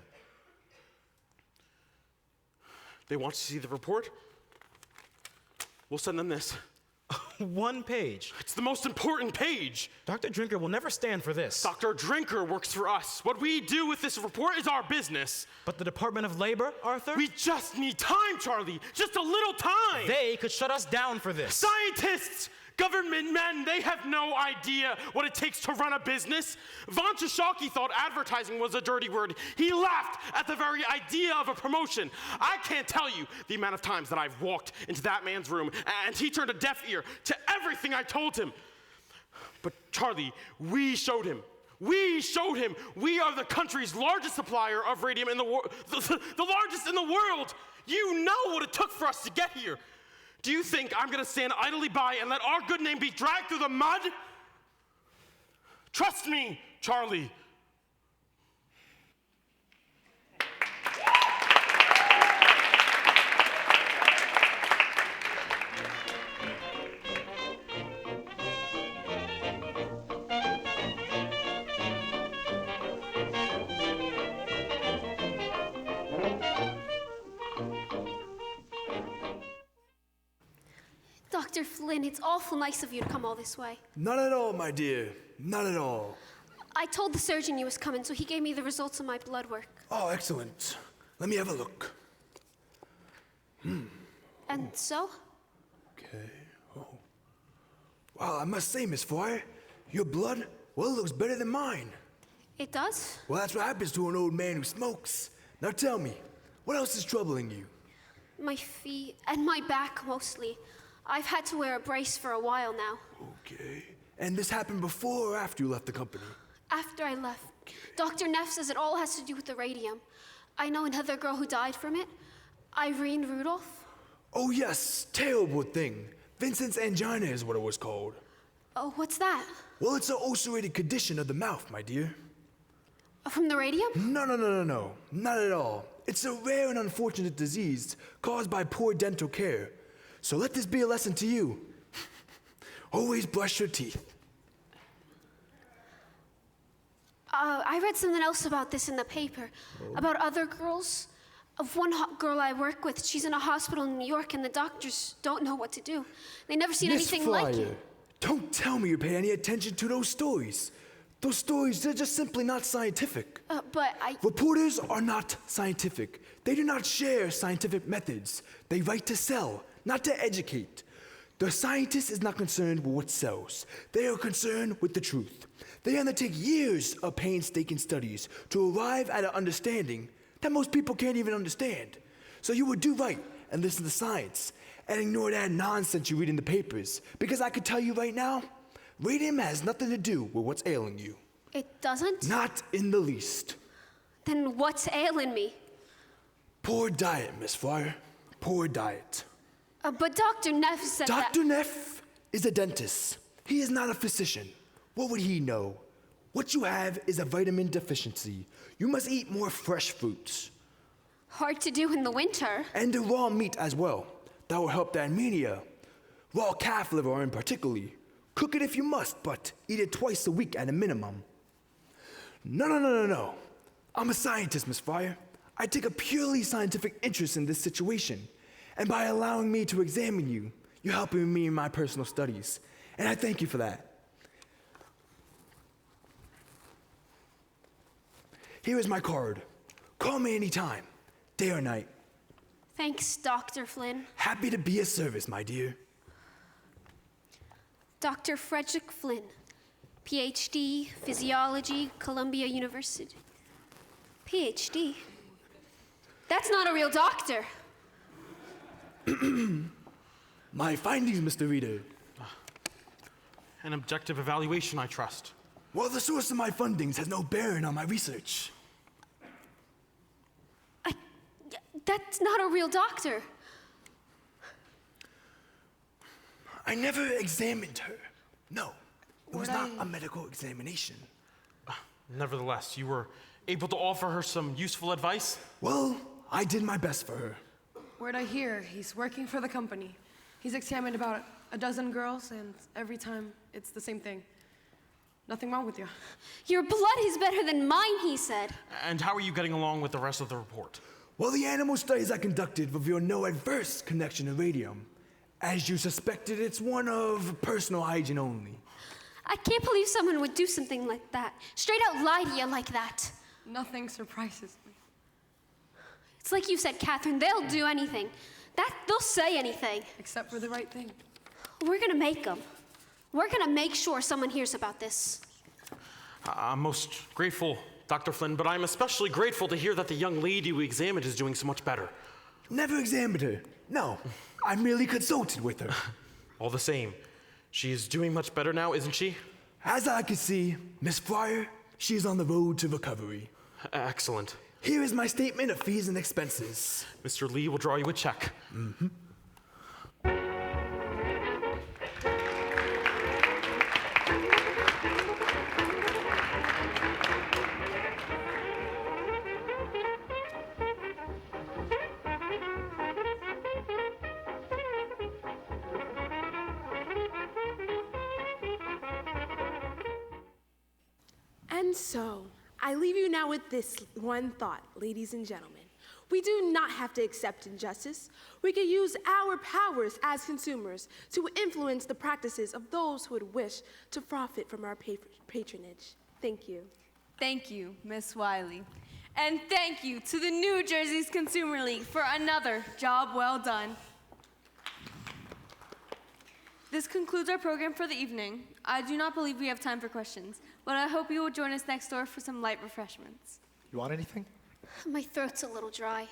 They want to see the report? We'll send them this.
1 page.
It's the most important page.
Dr. Drinker will never stand for this.
Dr. Drinker works for us. What we do with this report is our business.
But the Department of Labor, Arthur?
We just need time, Charlie. Just a little time.
They could shut us down for this.
Scientists, government men, they have no idea what it takes to run a business. Von Shishaki thought advertising was a dirty word. He laughed at the very idea of a promotion. I can't tell you the amount of times that I've walked into that man's room and he turned a deaf ear to everything I told him. But Charlie, we showed him. We showed him we are the country's largest supplier of radium in the world, the largest in the world. You know what it took for us to get here. Do you think I'm gonna stand idly by and let our good name be dragged through the mud? Trust me, Charlie.
Dr. Flynn, it's awful nice of you to come all this way.
Not at all, my dear. Not at all.
I told the surgeon you was coming, so he gave me the results of my blood work.
Oh, excellent. Let me have a look.
And so?
Okay. Oh. Wow, I must say, Miss Foyer, your blood, well, it looks better than mine.
It does?
Well, that's what happens to an old man who smokes. Now tell me, what else is troubling you?
My feet and my back mostly. I've had to wear a brace for a while now.
Okay. And this happened before or after you left the company?
After I left, Dr. Neff says it all has to do with the radium. I know another girl who died from it. Irene Rudolph.
Oh, yes, terrible thing. Vincent's angina is what it was called.
Oh, what's that?
Well, it's an ulcerated condition of the mouth, my dear.
From the radium?
No. Not at all. It's a rare and unfortunate disease caused by poor dental care. So let this be a lesson to you. Always brush your teeth.
I read something else about this in the paper. About other girls. Of one girl I work with, she's in a hospital in New York and the doctors don't know what to do. They never seen
Miss
anything like
Fryer,
it.
don't tell me you pay any attention to those stories. Those stories, they're just simply not scientific.
But I...
Reporters are not scientific. They do not share scientific methods. They write to sell, not to educate. The scientist is not concerned with what sells. They are concerned with the truth. They undertake years of painstaking studies to arrive at an understanding that most people can't even understand. So you would do right and listen to science and ignore that nonsense you read in the papers. Because I could tell you right now, radium has nothing to do with what's ailing you.
It doesn't?
Not in the least.
Then what's ailing me?
Poor diet, Miss Fryer. Poor diet.
But Dr. Neff said that...
Dr. Neff is a dentist. He is not a physician. What would he know? What you have is a vitamin deficiency. You must eat more fresh fruits.
Hard to do in the winter.
And the raw meat as well. That will help the anemia. Raw calf liver in particularly. Cook it if you must, but eat it twice a week at a minimum. No. I'm a scientist, Miss Fryer. I take a purely scientific interest in this situation. And by allowing me to examine you, you're helping me in my personal studies. And I thank you for that. Here is my card. Call me anytime, day or night.
Thanks, Dr. Flynn.
Happy to be of service, my dear.
Dr. Frederick Flynn, PhD, Physiology, Columbia University. PhD? That's not a real doctor.
My findings, Mr. Reader.
An objective evaluation, I trust.
Well, the source of my fundings has no bearing on my research.
That's not a real doctor.
I never examined her. No, it was not a medical examination.
Nevertheless, you were able to offer her some useful advice?
Well, I did my best for her.
Where'd I hear? He's working for the company. He's examined about a dozen girls, and every time it's the same thing. Nothing wrong with you.
Your blood is better than mine, he said.
And how are you getting along with the rest of the report?
Well, the animal studies I conducted reveal no adverse connection to radium. As you suspected, it's one of personal hygiene only.
I can't believe someone would do something like that. Straight out lie to you like that.
Nothing surprises me.
It's like you said, Catherine, they'll do anything. They'll say anything.
Except for the right thing.
We're gonna make them. We're gonna make sure someone hears about this.
I'm most grateful, Dr. Flynn, but I'm especially grateful to hear that the young lady we examined is doing so much better.
Never examined her. No, I merely consulted with her.
All the same, she's doing much better now, isn't she?
As I can see, Miss Fryer, she is on the road to recovery.
Excellent.
Here is my statement of fees and expenses.
Mr. Lee will draw you a check.
Mm-hmm.
And so, I leave you now with this one thought, ladies and gentlemen. We do not have to accept injustice. We can use our powers as consumers to influence the practices of those who would wish to profit from our patronage. Thank you.
Thank you, Miss Wiley. And thank you to the New Jersey's Consumer League for another job well done. This concludes our program for the evening. I do not believe we have time for questions, but I hope you will join us next door for some light refreshments.
You want anything?
My throat's a little dry.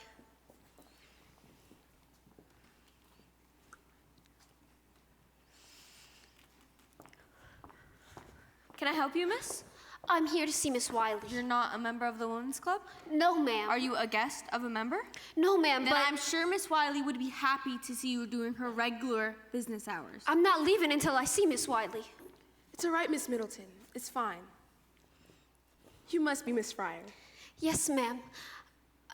Can I help you, miss?
I'm here to see Miss Wiley.
You're not a member of the Women's Club?
No, ma'am.
Are you a guest of a member?
No, ma'am,
Then
but
I'm sure Miss Wiley would be happy to see you doing her regular business hours.
I'm not leaving until I see Miss Wiley.
It's all right, Miss Middleton. It's fine. You must be Miss Fryer.
Yes, ma'am.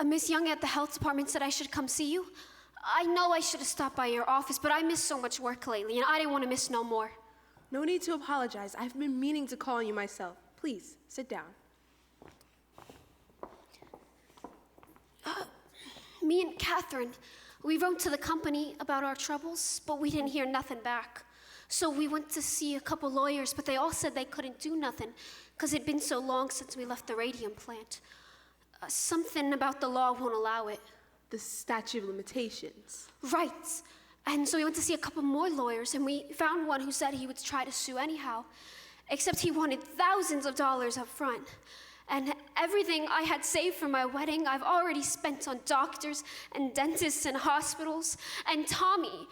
Miss Young at the health department said I should come see you. I know I should have stopped by your office, but I missed so much work lately, and I didn't want to miss no more.
No need to apologize. I've been meaning to call you myself. Please, sit down.
Me and Catherine, we wrote to the company about our troubles, but we didn't hear nothing back. So we went to see a couple lawyers, but they all said they couldn't do nothing because it'd been so long since we left the radium plant. Something about the law won't allow it.
The statute of limitations.
Right. And so we went to see a couple more lawyers, and we found one who said he would try to sue anyhow, except he wanted thousands of dollars up front. And everything I had saved for my wedding, I've already spent on doctors and dentists and hospitals. And Tommy,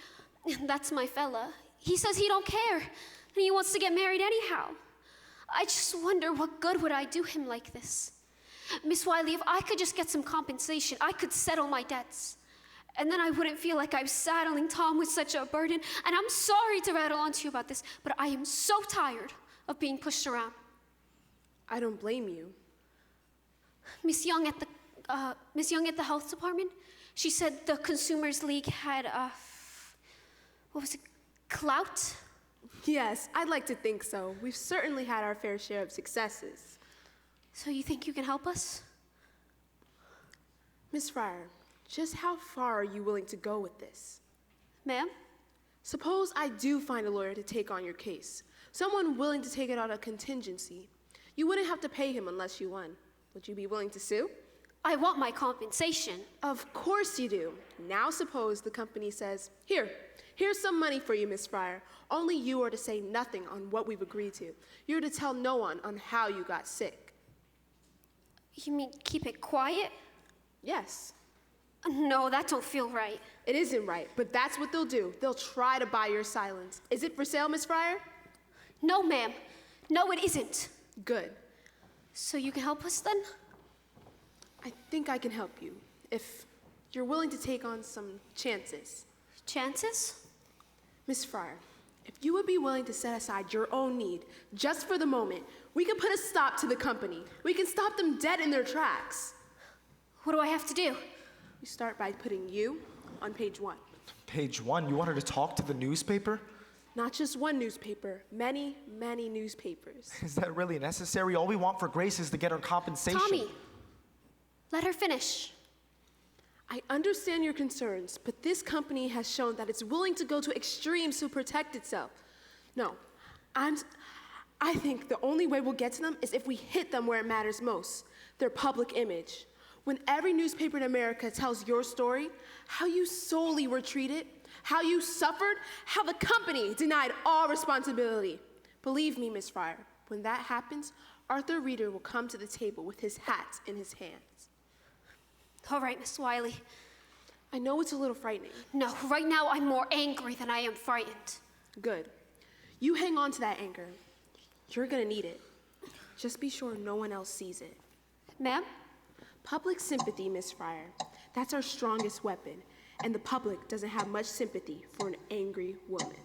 that's my fella, he says he don't care, and he wants to get married anyhow. I just wonder what good would I do him like this? Miss Wiley, if I could just get some compensation, I could settle my debts. And then I wouldn't feel like I'm saddling Tom with such a burden. And I'm sorry to rattle on to you about this, but I am so tired of being pushed around.
I don't blame you.
Miss Young at the health department, she said the Consumers League had, clout?
Yes, I'd like to think so. We've certainly had our fair share of successes.
So you think you can help us?
Miss Fryer, just how far are you willing to go with this?
Ma'am?
Suppose I do find a lawyer to take on your case. Someone willing to take it on a contingency. You wouldn't have to pay him unless you won. Would you be willing to sue?
I want my compensation.
Of course you do. Now suppose the company says, here's some money for you, Miss Fryer. Only you are to say nothing on what we've agreed to. You're to tell no one on how you got sick.
You mean keep it quiet?
Yes.
No, that don't feel right.
It isn't right, but that's what they'll do. They'll try to buy your silence. Is it for sale, Miss Fryer?
No, ma'am. No, it isn't.
Good.
So you can help us then?
I think I can help you, if you're willing to take on some chances.
Chances?
Miss Fryer, if you would be willing to set aside your own need, just for the moment, we can put a stop to the company. We can stop them dead in their tracks.
What do I have to do?
You start by putting you on page 1.
Page 1? You want her to talk to the newspaper?
Not just one newspaper, many, many newspapers.
Is that really necessary? All we want for Grace is to get her compensation.
Tommy, let her finish.
I understand your concerns, but this company has shown that it's willing to go to extremes to protect itself. No, I think the only way we'll get to them is if we hit them where it matters most, their public image. When every newspaper in America tells your story, how you solely were treated, how you suffered, how the company denied all responsibility. Believe me, Miss Fryer, when that happens, Arthur Reeder will come to the table with his hat in his hands.
All right, Miss Wiley.
I know it's a little frightening.
No, right now I'm more angry than I am frightened.
Good. You hang on to that anger. You're gonna need it. Just be sure no one else sees it.
Ma'am?
Public sympathy, Miss Fryer. That's our strongest weapon. And the public doesn't have much sympathy for an angry woman.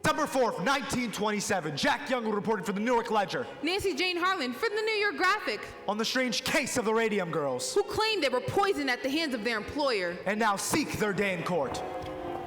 December 4th, 1927, Jack Young reported for the Newark Ledger
Nancy Jane Harlan for the New York Graphic,
on the strange case of the Radium girls,
who claimed they were poisoned at the hands of their employer.
and now seek their day in court.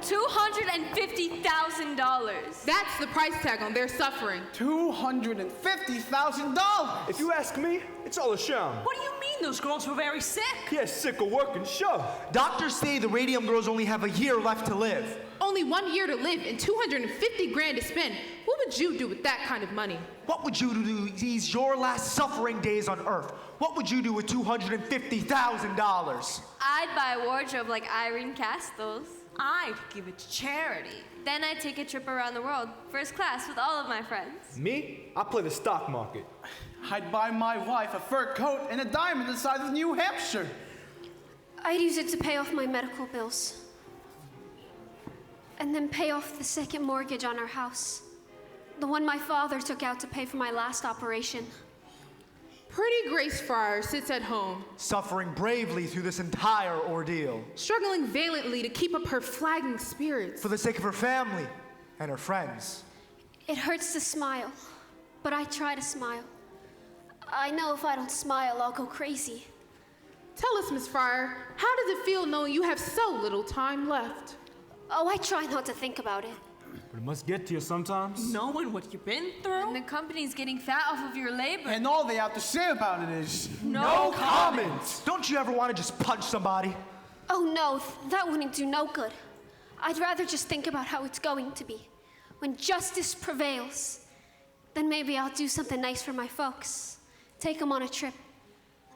$250,000.
That's the price tag on their suffering.
$250,000.
If you ask me, it's all a sham.
What do you mean those girls were very sick?
Yeah, sick of working, sure.
Doctors say the Radium girls only have a year left to live.
Only 1 year to live and 250 grand to spend. What would you do with that kind of money?
What would you do these your last suffering days on Earth? What would you do with $250,000?
I'd buy a wardrobe like Irene Castle's.
I'd give it to charity.
Then I'd take a trip around the world, first class, with all of my friends.
Me? I play the stock market.
I'd buy my wife a fur coat and a diamond the size of New Hampshire.
I'd use it to pay off my medical bills. And then pay off the second mortgage on our house. The one my father took out to pay for my last operation.
Pretty Grace Fryer sits at home,
Suffering bravely through this entire ordeal.
struggling valiantly to keep up her flagging spirits.
For the sake of her family and her friends.
It hurts to smile, but I try to smile. I know if I don't smile, I'll go crazy.
Tell us, Miss Fryer, how does it feel knowing you have so little time left?
Oh, I try not to think about it.
But it must get to you sometimes.
Knowing what you've been through?
And the company's getting fat off of your labor.
And all they have to say about it is
No
comments. Don't you ever want to just punch somebody?
Oh no, that wouldn't do no good. I'd rather just think about how it's going to be. When justice prevails, then maybe I'll do something nice for my folks. Take them on a trip.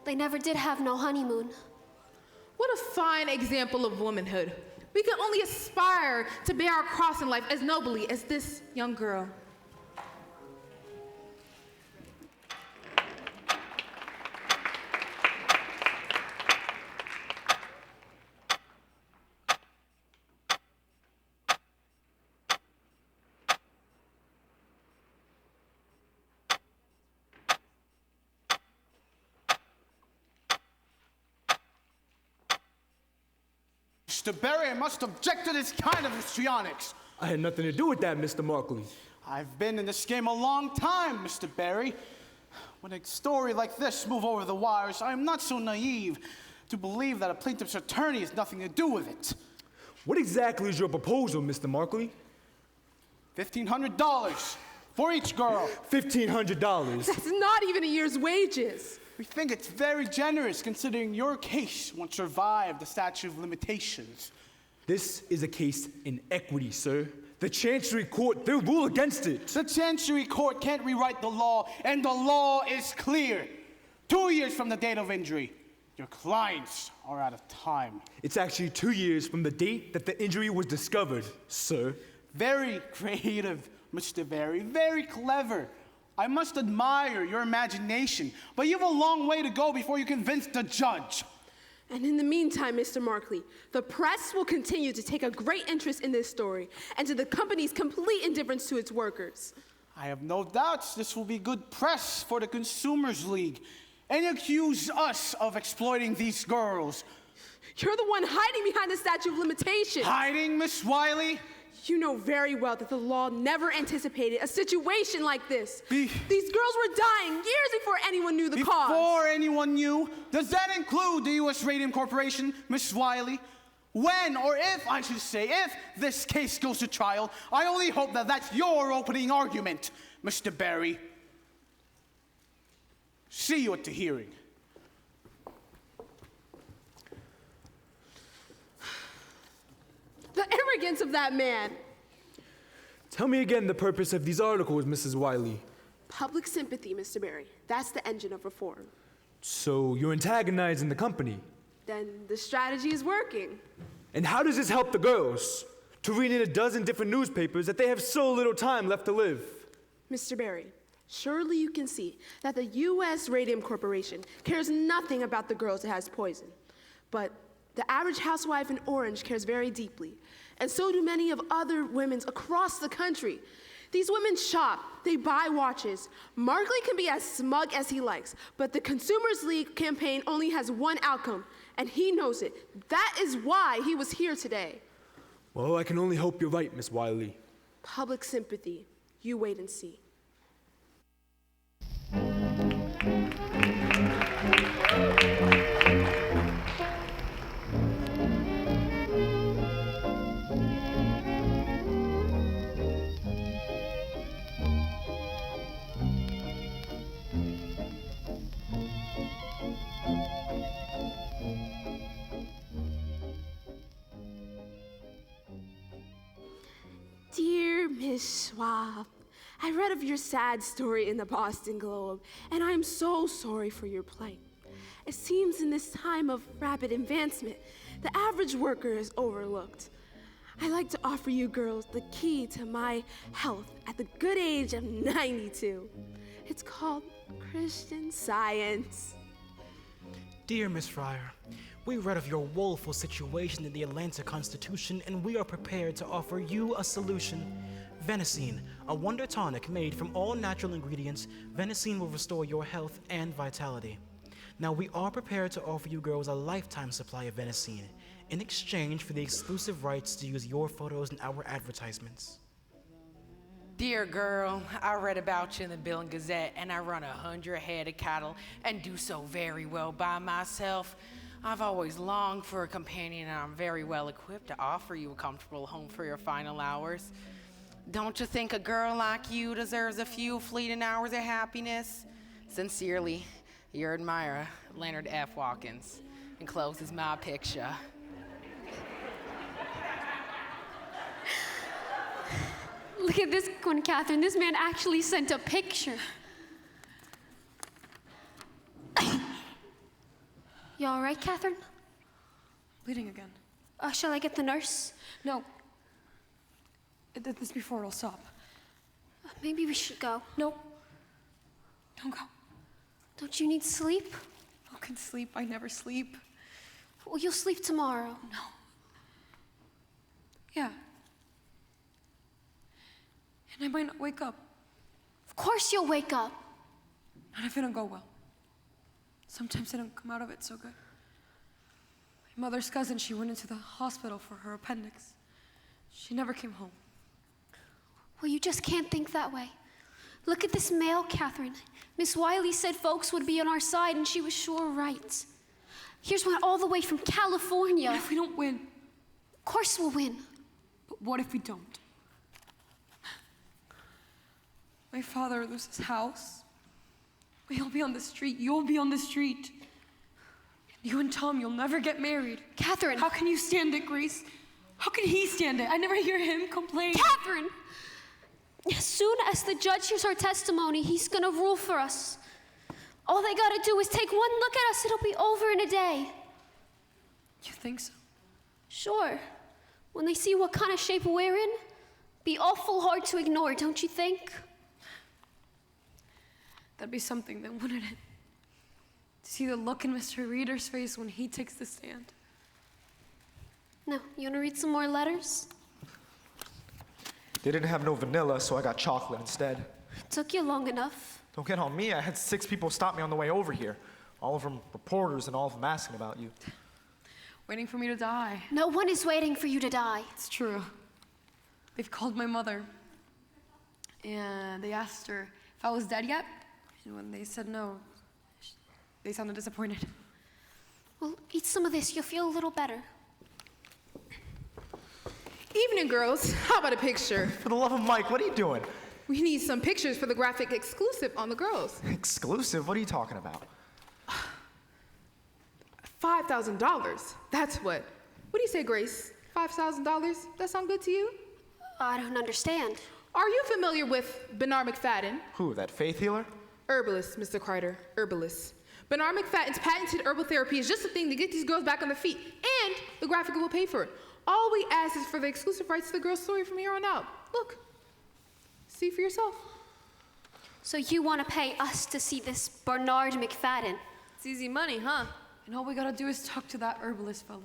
They never did have no honeymoon.
What a fine example of womanhood. We can only aspire to bear our cross in life as nobly as this young girl.
Mr. Berry must object to this kind of histrionics.
I had nothing to do with that, Mr. Markley.
I've been in this game a long time, Mr. Berry. When a story like this moves over the wires, I am not so naive to believe that a plaintiff's attorney has nothing to do with it.
What exactly is your proposal, Mr. Markley?
$1,500 for each girl.
$1,500.
That's not even a year's wages.
We think it's very generous considering your case won't survive the statute of limitations.
This is a case in equity, sir. The Chancery Court, they'll rule against it.
The Chancery Court can't rewrite the law, and the law is clear. 2 years from the date of injury, your clients are out of time.
It's actually 2 years from the date that the injury was discovered, sir.
Very creative, Mr. Berry, very clever. I must admire your imagination, but you have a long way to go before you convince the judge.
And in the meantime, Mr. Markley, the press will continue to take a great interest in this story and to the company's complete indifference to its workers.
I have no doubts this will be good press for the Consumers League and accuse us of exploiting these girls.
You're the one hiding behind the statute of limitations.
Hiding, Miss Wiley?
You know very well that the law never anticipated a situation like this. These girls were dying years before anyone knew the cause.
Before anyone knew? Does that include the U.S. Radium Corporation, Miss Wiley? When, or if, I should say, if this case goes to trial, I only hope that that's your opening argument, Mr. Berry. See you at the hearing.
The arrogance of that man.
Tell me again the purpose of these articles, Mrs. Wiley.
Public sympathy, Mr. Berry. That's the engine of reform.
So you're antagonizing the company.
Then the strategy is working.
And how does this help the girls? To read in a dozen different newspapers that they have so little time left to live.
Mr. Berry, surely you can see that the U.S. Radium Corporation cares nothing about the girls it has poisoned. But the average housewife in Orange cares very deeply, and so do many of other women across the country. These women shop, they buy watches. Markley can be as smug as he likes, but the Consumers League campaign only has one outcome, and he knows it. That is why he was here today.
Well, I can only hope you're right, Miss Wiley.
Public sympathy. You wait and see. Miss Schwab. I read of your sad story in the Boston Globe, and I'm so sorry for your plight. It seems in this time of rapid advancement, the average worker is overlooked. I'd like to offer you girls the key to my health at the good age of 92. It's called Christian Science.
Dear Miss Fryer, we read of your woeful situation in the Atlanta Constitution, and we are prepared to offer you a solution. Venacine, a wonder tonic made from all natural ingredients. Venacine will restore your health and vitality. Now, we are prepared to offer you girls a lifetime supply of Venacine in exchange for the exclusive rights to use your photos in our advertisements.
Dear girl, I read about you in the Bill Gazette, and I run 100 head of cattle and do so very well by myself. I've always longed for a companion, and I'm very well equipped to offer you a comfortable home for your final hours. Don't you think a girl like you deserves a few fleeting hours of happiness? Sincerely, your admirer, Leonard F. Watkins. Encloses my picture.
Look at this one, Catherine. This man actually sent a picture. You all right, Catherine?
Bleeding again.
Shall I get the nurse?
No. This before it'll stop.
Maybe we should go.
No. Don't go.
Don't you need sleep?
Who can sleep? I never sleep.
Well, you'll sleep tomorrow.
No. Yeah. And I might not wake up.
Of course you'll wake up.
Not if it don't go well. Sometimes I don't come out of it so good. My mother's cousin, she went into the hospital for her appendix. She never came home.
Well, you just can't think that way. Look at this mail, Catherine. Miss Wiley said folks would be on our side, and she was sure right. Here's one all the way from California.
What if we don't win?
Of course we'll win.
But what if we don't? My father loses his house. He'll be on the street. You'll be on the street. You and Tom, you'll never get married.
Catherine.
How can you stand it, Grace? How can he stand it? I never hear him complain.
Catherine! As soon as the judge hears our testimony, he's gonna rule for us. All they gotta do is take one look at us. It'll be over in a day.
You think so?
Sure. When they see what kind of shape we're in, be awful hard to ignore, don't you think?
That'd be something, then, wouldn't it? To see the look in Mr. Reader's face when he takes the stand.
Now, you wanna read some more letters?
They didn't have no vanilla, so I got chocolate instead.
It took you long enough.
Don't get on me. I had 6 people stop me on the way over here. All of them reporters and all of them asking about you.
Waiting for me to die.
No one is waiting for you to die.
It's true. They've called my mother. And they asked her if I was dead yet. And when they said no, they sounded disappointed.
Well, eat some of this. You'll feel a little better.
Evening, girls. How about a picture?
For the love of Mike, what are you doing?
We need some pictures for the graphic exclusive on the girls.
Exclusive? What are you talking about?
$5,000. That's what. What do you say, Grace? $5,000? That sound good to you?
I don't understand.
Are you familiar with Bernard McFadden?
Who, that faith healer?
Herbalist, Mr. Carter. Herbalist. Bernard McFadden's patented herbal therapy is just the thing to get these girls back on their feet, and the graphic will pay for it. All we ask is for the exclusive rights to the girl's story from here on out. Look. See for yourself.
So you want to pay us to see this Bernard McFadden?
It's easy money, huh?
And all we gotta do is talk to that herbalist fellow.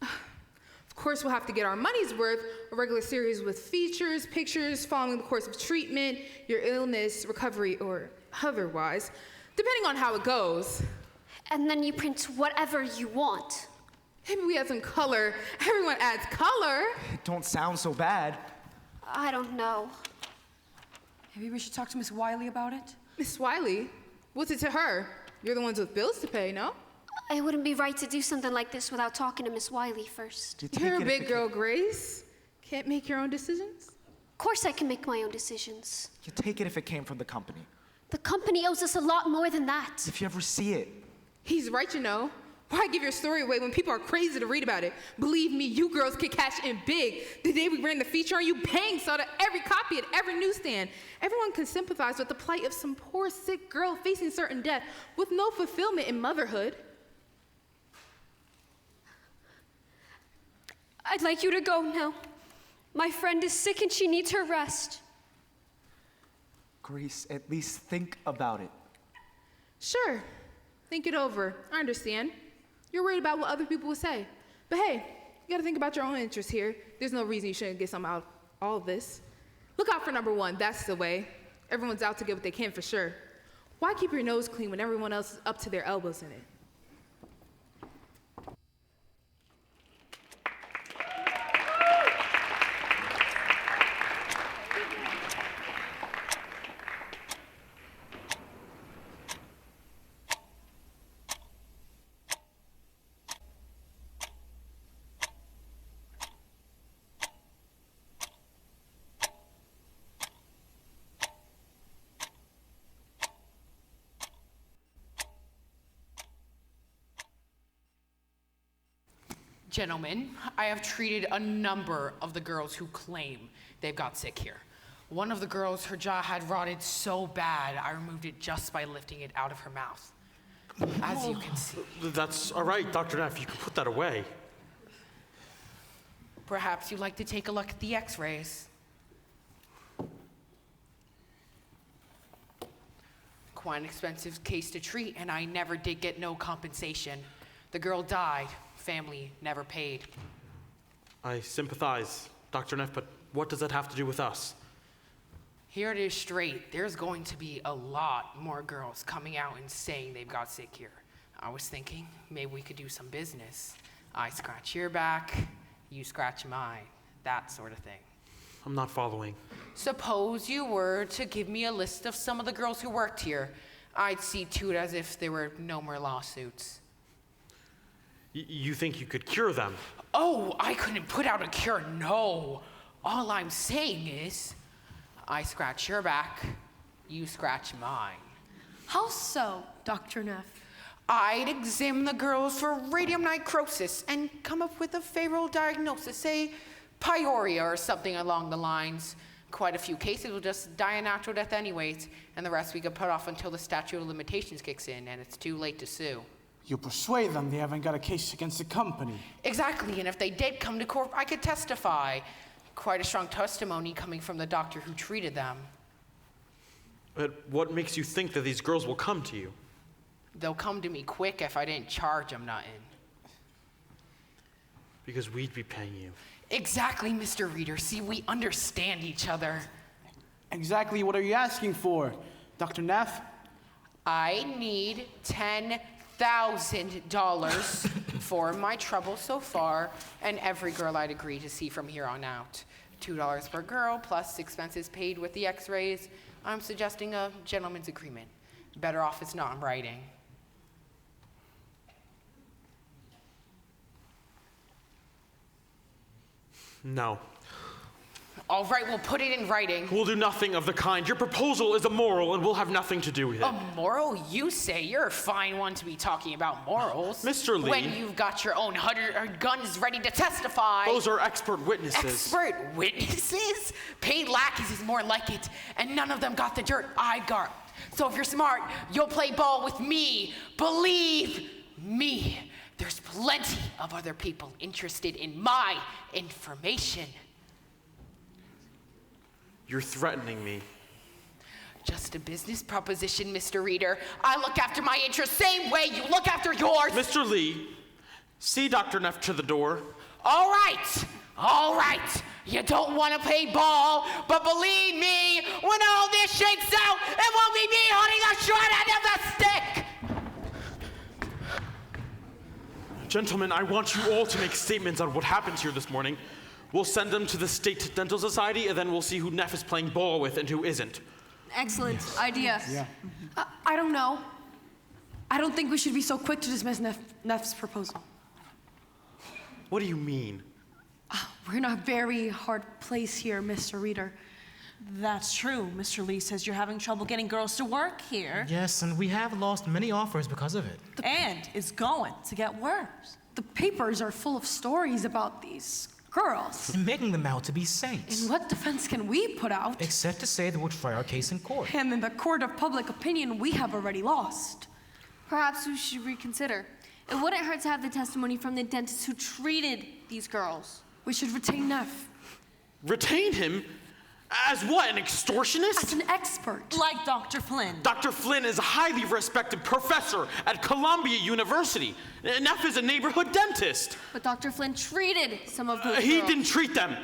Of course, we'll have to get our money's worth, a regular series with features, pictures, following the course of treatment, your illness, recovery, or otherwise, depending on how it goes.
And then you print whatever you want.
Maybe we add some color. Everyone adds color.
It don't sound so bad.
I don't know.
Maybe we should talk to Miss Wiley about it?
Miss Wiley? What's it to her? You're the ones with bills to pay, no?
It wouldn't be right to do something like this without talking to Miss Wiley first.
You're a big girl, Grace. Can't make your own decisions?
Of course I can make my own decisions.
You take it if it came from the company.
The company owes us a lot more than that.
If you ever see it.
He's right, you know. Why give your story away when people are crazy to read about it? Believe me, you girls can cash in big. The day we ran the feature on you, bang, sold out every copy at every newsstand. Everyone can sympathize with the plight of some poor, sick girl facing certain death with no fulfillment in motherhood.
I'd like you to go now. My friend is sick and she needs her rest.
Grace, at least think about it.
Sure, think it over. I understand. You're worried about what other people will say. But hey, you gotta think about your own interests here. There's no reason you shouldn't get something out of all of this. Look out for number one, that's the way. Everyone's out to get what they can for sure. Why keep your nose clean when everyone else is up to their elbows in it?
Gentlemen, I have treated a number of the girls who claim they've got sick here. One of the girls, her jaw had rotted so bad, I removed it just by lifting it out of her mouth. As you can see.
That's all right, Dr. Neff, you can put that away.
Perhaps you'd like to take a look at the x-rays. Quite an expensive case to treat, and I never did get no compensation. The girl died. Family never paid.
I sympathize, Dr. Neff, but what does that have to do with us?
Here it is straight. There's going to be a lot more girls coming out and saying they've got sick here. I was thinking maybe we could do some business. I scratch your back, you scratch mine, that sort of thing.
I'm not following.
Suppose you were to give me a list of some of the girls who worked here. I'd see to it as if there were no more lawsuits.
You think you could cure them?
Oh, I couldn't put out a cure, no. All I'm saying is, I scratch your back, you scratch mine.
How so, Dr. Neff?
I'd examine the girls for radium necrosis and come up with a favorable diagnosis, say pyorrhea or something along the lines. Quite a few cases will just die a natural death anyways, and the rest we could put off until the statute of limitations kicks in and it's too late to sue.
You persuade them they haven't got a case against the company.
Exactly, and if they did come to court, I could testify. Quite a strong testimony coming from the doctor who treated them.
But what makes you think that these girls will come to you?
They'll come to me quick if I didn't charge them nothing.
Because we'd be paying you.
Exactly, Mr. Reader. See, we understand each other.
Exactly what are you asking for, Dr. Neff?
I need $10,000 for my trouble so far, and every girl I'd agree to see from here on out. $2 per girl, plus expenses paid with the x-rays. I'm suggesting a gentleman's agreement. Better off it's not in writing.
No.
All right, we'll put it in writing.
We'll do nothing of the kind. Your proposal is immoral and we'll have nothing to do with it.
Immoral? You say? You're a fine one to be talking about morals.
Mr. Lee.
When you've got your own guns ready to testify.
Those are expert witnesses.
Expert witnesses? Paid lackeys is more like it, and none of them got the dirt I got. So if you're smart, you'll play ball with me. Believe me. There's plenty of other people interested in my information.
You're threatening me.
Just a business proposition, Mr. Reader. I look after my interests same way you look after yours.
Mr. Lee, see Dr. Neff to the door.
All right. You don't want to play ball, but believe me, when all this shakes out, it won't be me holding the short end of the stick.
Gentlemen, I want you all to make statements on what happened here this morning. We'll send them to the State Dental Society, and then we'll see who Neff is playing ball with and who isn't.
Excellent idea.
Yeah.
I don't know. I don't think we should be so quick to dismiss Neff's proposal.
What do you mean?
We're in a very hard place here, Mr. Reader.
That's true. Mr. Lee says you're having trouble getting girls to work here.
Yes, and we have lost many offers because of it.
And it's going to get worse.
The papers are full of stories about these girls.
And making them out to be saints.
And what defense can we put out?
Except to say they would try our case in court.
And in the court of public opinion, we have already lost.
Perhaps we should reconsider. It wouldn't hurt to have the testimony from the dentist who treated these girls.
We should retain Neff.
Retain him? As what, an extortionist?
As an expert.
Like Dr. Flynn.
Dr. Flynn is a highly respected professor at Columbia University. Neff is a neighborhood dentist.
But Dr. Flynn treated some of those
He
girls.
didn't treat them.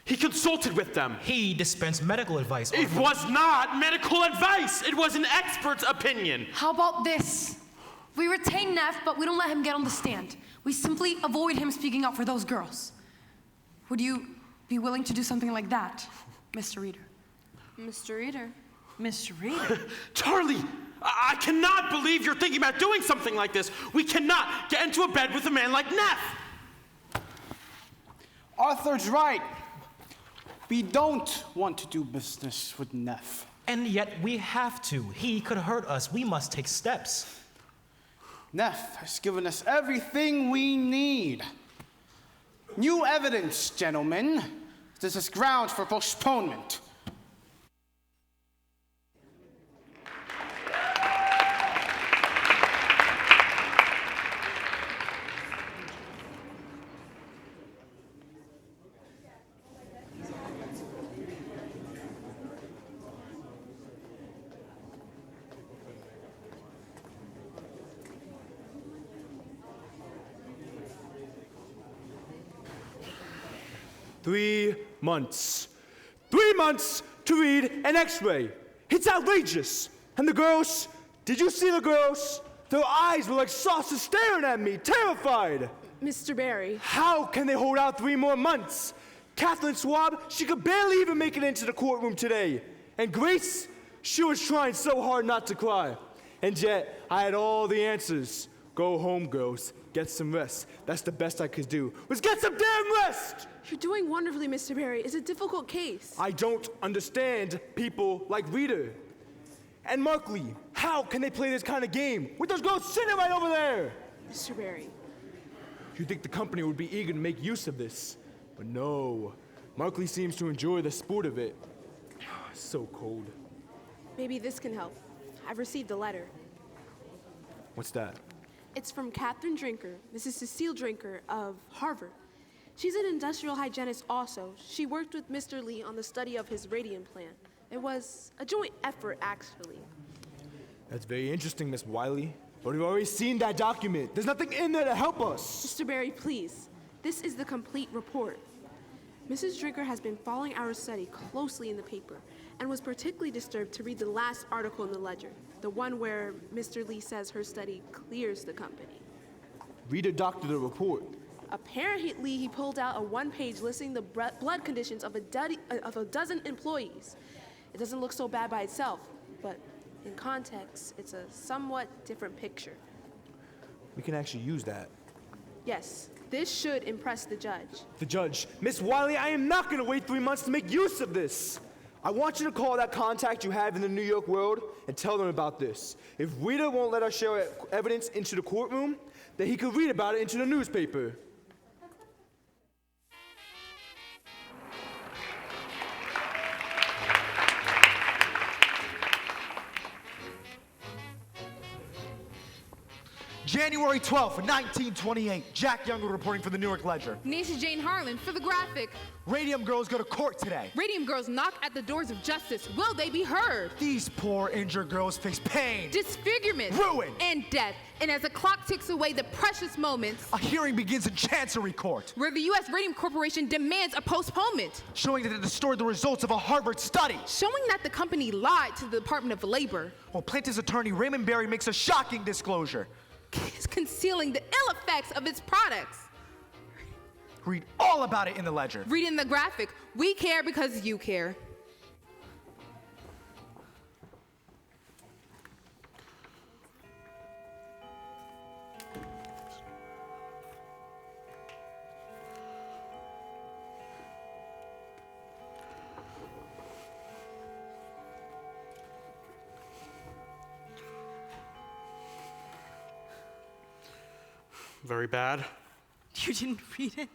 He consulted with them.
He dispensed medical advice.
It was not medical advice. It was an expert's opinion.
How about this? We retain Neff, but we don't let him get on the stand. We simply avoid him speaking out for those girls. Would you be willing to do something like that, Mr. Reader?
Mr. Reader.
Mr. Reader?
Charlie, I cannot believe you're thinking about doing something like this. We cannot get into a bed with a man like Neff.
Arthur's right. We don't want to do business with Neff.
And yet we have to. He could hurt us. We must take steps.
Neff has given us everything we need. New evidence, gentlemen. This is grounds for postponement.
Three months. 3 months to read an x-ray. It's outrageous. And the girls, did you see the girls? Their eyes were like saucers staring at me, terrified.
Mr. Barry.
How can they hold out 3 more months? Catherine Swab, she could barely even make it into the courtroom today. And Grace, she was trying so hard not to cry. And yet, I had all the answers. Go home, girls. Get some rest. That's the best I could do, was get some damn rest!
You're doing wonderfully, Mr. Barry. It's a difficult case.
I don't understand people like Rita and Mark Lee. How can they play this kind of game with those girls sitting right over there?
Mr. Barry.
You'd think the company would be eager to make use of this. But no. Mark Lee seems to enjoy the sport of it. So cold.
Maybe this can help. I've received a letter.
What's that?
It's from Catherine Drinker, Mrs. Cecile Drinker of Harvard. She's an industrial hygienist also. She worked with Mr. Lee on the study of his radium plant. It was a joint effort, actually.
That's very interesting, Miss Wiley. But we've already seen that document. There's nothing in there to help us.
Mr. Barry, please. This is the complete report. Mrs. Drinker has been following our study closely in the paper and was particularly disturbed to read the last article in the ledger, the one where Mr. Lee says her study clears the company.
Rita doctored the report.
Apparently, he pulled out a one-page listing the blood conditions of a dozen employees. It doesn't look so bad by itself, but in context, it's a somewhat different picture.
We can actually use that.
Yes, this should impress the judge.
The judge, Miss Wiley, I am not going to wait 3 months to make use of this. I want you to call that contact you have in the New York world and tell them about this. If Rita won't let us share evidence into the courtroom, then he could read about it into the newspaper.
January 12th, 1928. Jack Younger reporting for the New York Ledger.
Nisha Jane Harlan for the Graphic.
Radium girls go to court today.
Radium girls knock at the doors of justice. Will they be heard?
These poor injured girls face pain,
Disfigurement.
ruin,
And death. And as the clock ticks away the precious moments,
a hearing begins in Chancery Court,
where the U.S. Radium Corporation demands a postponement,
showing that it destroyed the results of a Harvard study.
showing that the company lied to the Department of Labor,
While plaintiff's attorney Raymond Barry makes a shocking disclosure.
concealing the ill effects of its products.
Read all about it in the Ledger.
Read in the Graphic. We care because you care.
Very bad.
You didn't read it?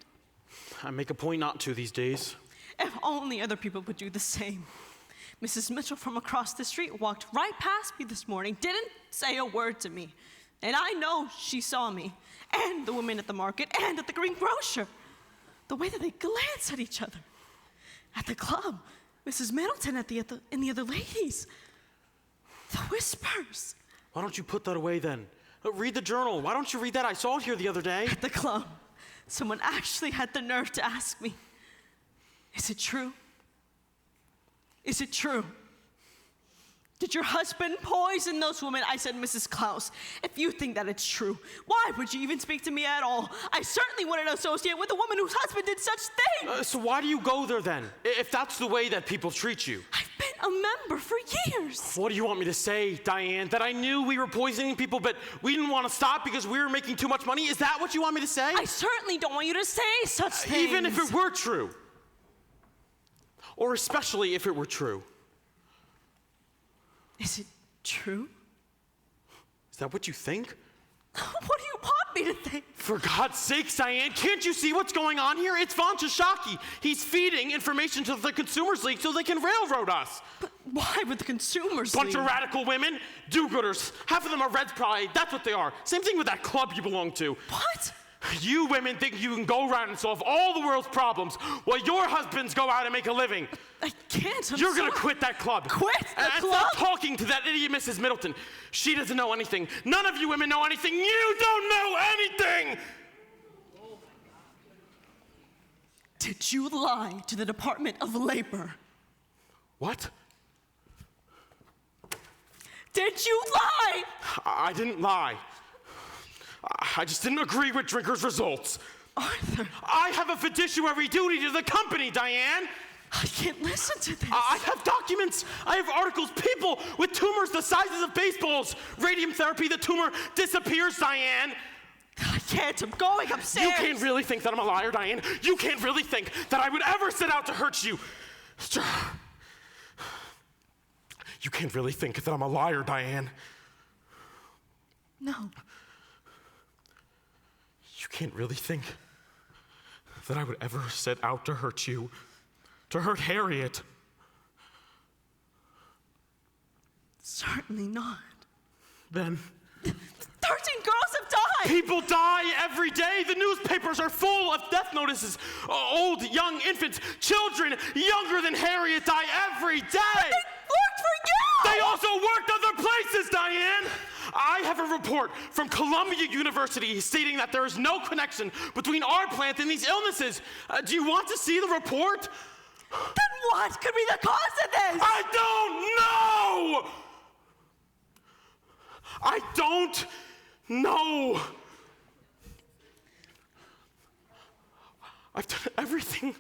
I make a point not to these days.
If only other people would do the same. Mrs. Mitchell from across the street walked right past me this morning, didn't say a word to me. And I know she saw me, and the women at the market, and at the green grocer. The way that they glance at each other. At the club, Mrs. Middleton and the other ladies. The whispers.
Why don't you put that away then? Read the journal. Why don't you read that? I saw it here the other day.
At the club, someone actually had the nerve to ask me, is it true? Is it true? Did your husband poison those women? I said, Mrs. Klaus, if you think that it's true, why would you even speak to me at all? I certainly wouldn't associate with a woman whose husband did such things.
So why do you go there then, if that's the way that people treat you?
I've been a member for years.
What do you want me to say, Diane? That I knew we were poisoning people, but we didn't want to stop because we were making too much money? Is that what you want me to say?
I certainly don't want you to say such things.
Even if it were true. Or especially if it were true.
Is it true?
Is that what you think?
What do you want me to think?
For God's sakes, Diane, can't you see what's going on here? It's Von Shishaki. He's feeding information to the Consumers League so they can railroad us.
But why would the Consumers
Bunch
League?
of radical women, do-gooders. Half of them are Reds Pride. That's what they are. Same thing with that club you belong to.
What?
You women think you can go around and solve all the world's problems while your husbands go out and make a living.
I can't.
You're gonna quit that club.
Quit the
and
club?
stop talking to that idiot Mrs. Middleton. She doesn't know anything. None of you women know anything. You don't know anything!
Did you lie to the Department of Labor?
What?
Did you lie?
I didn't lie. I just didn't agree with Drinker's results.
Arthur.
I have a fiduciary duty to the company, Diane.
I can't listen to this.
I have documents. I have articles. People with tumors the sizes of baseballs. Radium therapy, the tumor disappears, Diane.
I can't. I'm going upstairs.
You can't really think that I'm a liar, Diane. You can't really think that I would ever set out to hurt you. You can't really think that I'm a liar, Diane.
No.
You can't really think that I would ever set out to hurt you, to hurt Harriet.
Certainly not.
Then
13 girls have died!
People die every day. The newspapers are full of death notices. Old, young infants, children younger than Harriet die every day.
But they worked for you!
They also worked other places, Diane. I have a report from Columbia University stating that there is no connection between our plant and these illnesses. Do you want to see the report?
Then what could be the cause of this?
I don't know! I don't know. I've done everything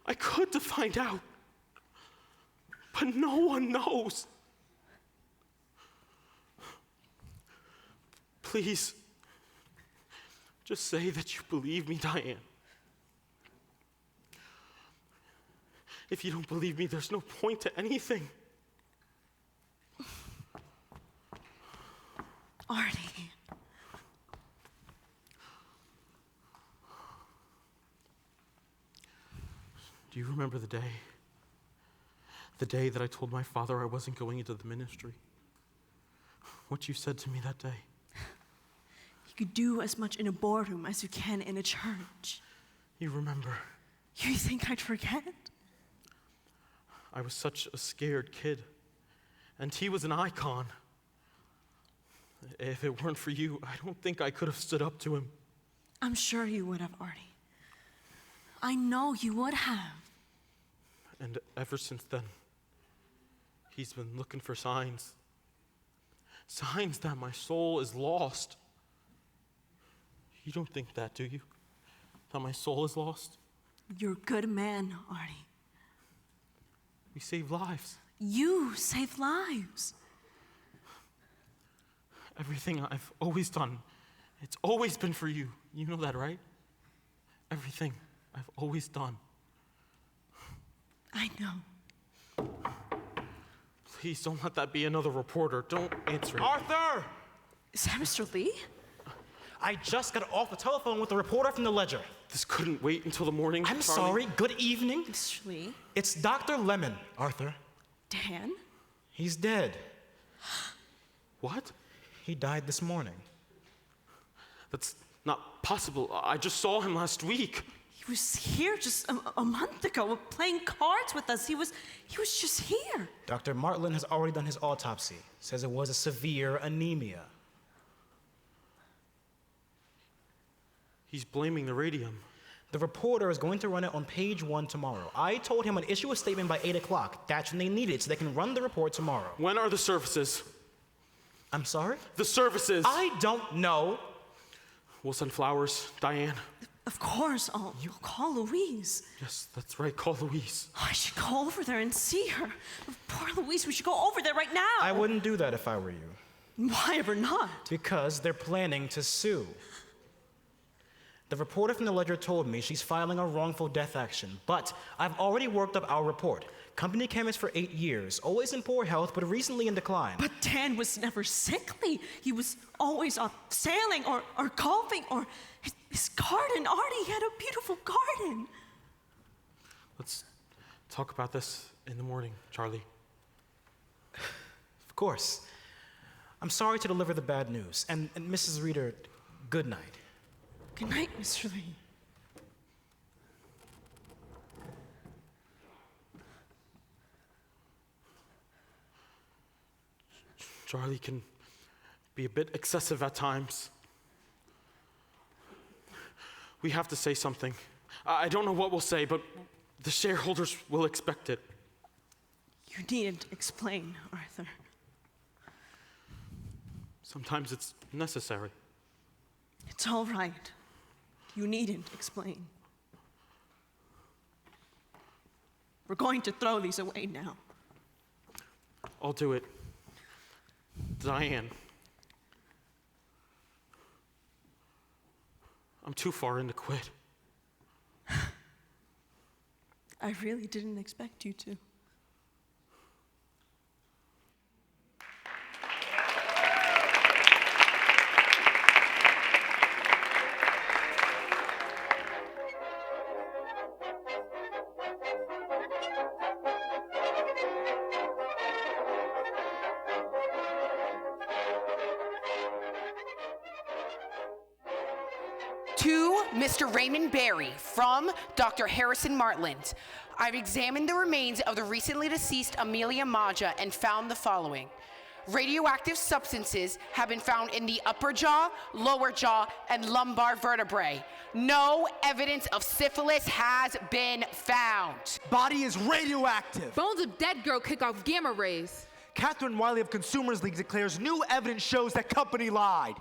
I could to find out, but no one knows. Please, just say that you believe me, Diane. If you don't believe me, there's no point to anything.
Artie.
Do you remember the day? The day that I told my father I wasn't going into the ministry? What you said to me that day?
You could do as much in a boardroom as you can in a church.
You remember?
You think I'd forget?
I was such a scared kid, and he was an icon. If it weren't for you, I don't think I could have stood up to him.
I'm sure you would have, Artie. I know you would have.
And ever since then, he's been looking for signs. Signs that my soul is lost. You don't think that, do you? That my soul is lost?
You're a good man, Artie.
We save lives.
You save lives.
Everything I've always done, it's always been for you. You know that, right? Everything I've always done.
I know.
Please don't let that be another reporter. Don't answer it.
Arthur!
Is that Mr. Lee?
I just got off the telephone with the reporter from the Ledger.
This couldn't wait until the morning.
I'm
Charlie.
sorry. Good evening.
Mr. Lee?
It's Dr. Lemon, Arthur.
Dan?
He's dead.
What?
He died this morning.
That's not possible. I just saw him last week.
He was here just a month ago playing cards with us. He was just here.
Dr. Martlin has already done his autopsy. Says it was a severe anemia.
He's blaming the radium.
The reporter is going to run it on page 1 tomorrow. I told him I'd issue a statement by 8 o'clock. That's when they need it, so they can run the report tomorrow.
When are the services?
I'm sorry?
The services.
I don't know.
We'll send flowers, Diane.
Of course, I'll call Louise.
Yes, that's right. Call Louise.
Oh, I should go over there and see her. Poor Louise, we should go over there right now.
I wouldn't do that if I were you.
Why ever not?
Because they're planning to sue. The reporter from the Ledger told me she's filing a wrongful death action, but I've already worked up our report. Company chemist for 8 years, always in poor health, but recently in decline.
But Dan was never sickly. He was always off sailing or golfing or his garden. Artie had a beautiful garden.
Let's talk about this in the morning, Charlie.
Of course. I'm sorry to deliver the bad news. And Mrs. Reeder, good night.
Good night, Mr. Lee.
Charlie can be a bit excessive at times. We have to say something. I don't know what we'll say, but the shareholders will expect it.
You needn't explain, Arthur.
Sometimes it's necessary.
It's all right. You needn't explain. We're going to throw these away now.
I'll do it. Diane. I'm too far in to quit.
I really didn't expect you to.
To Mr. Raymond Berry from Dr. Harrison Martland. I've examined the remains of the recently deceased Amelia Maja and found the following. Radioactive substances have been found in the upper jaw, lower jaw, and lumbar vertebrae. No evidence of syphilis has been found.
Body is radioactive.
Bones of dead girl kick off gamma rays.
Catherine Wiley of Consumers League declares new evidence shows that company lied.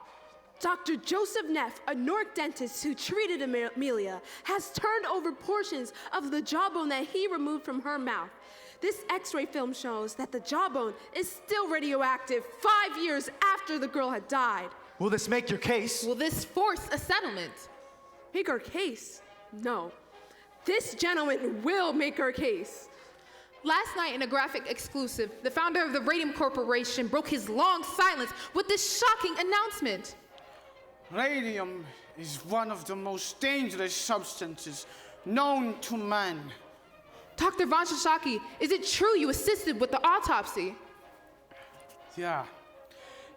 Dr. Joseph Neff, a Newark dentist who treated Amelia, has turned over portions of the jawbone that he removed from her mouth. This x-ray film shows that the jawbone is still radioactive 5 years after the girl had died.
Will this make your case?
Will this force a settlement?
Make our case? No. This gentleman will make our case.
Last night in a graphic exclusive, the founder of the Radium Corporation broke his long silence with this shocking announcement.
Radium is one of the most dangerous substances known to man.
Dr. Von Shashaki, is it true you assisted with the autopsy?
Yeah.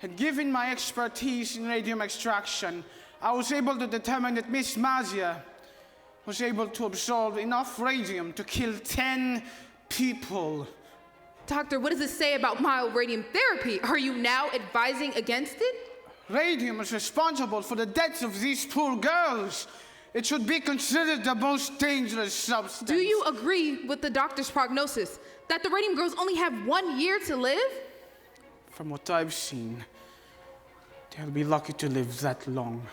And given my expertise in radium extraction, I was able to determine that Miss Mazia was able to absorb enough radium to kill 10 people.
Doctor, what does it say about mild radium therapy? Are you now advising against it?
Radium is responsible for the deaths of these poor girls. It should be considered the most dangerous substance.
Do you agree with the doctor's prognosis that the radium girls only have 1 year to live?
From what I've seen, they'll be lucky to live that long.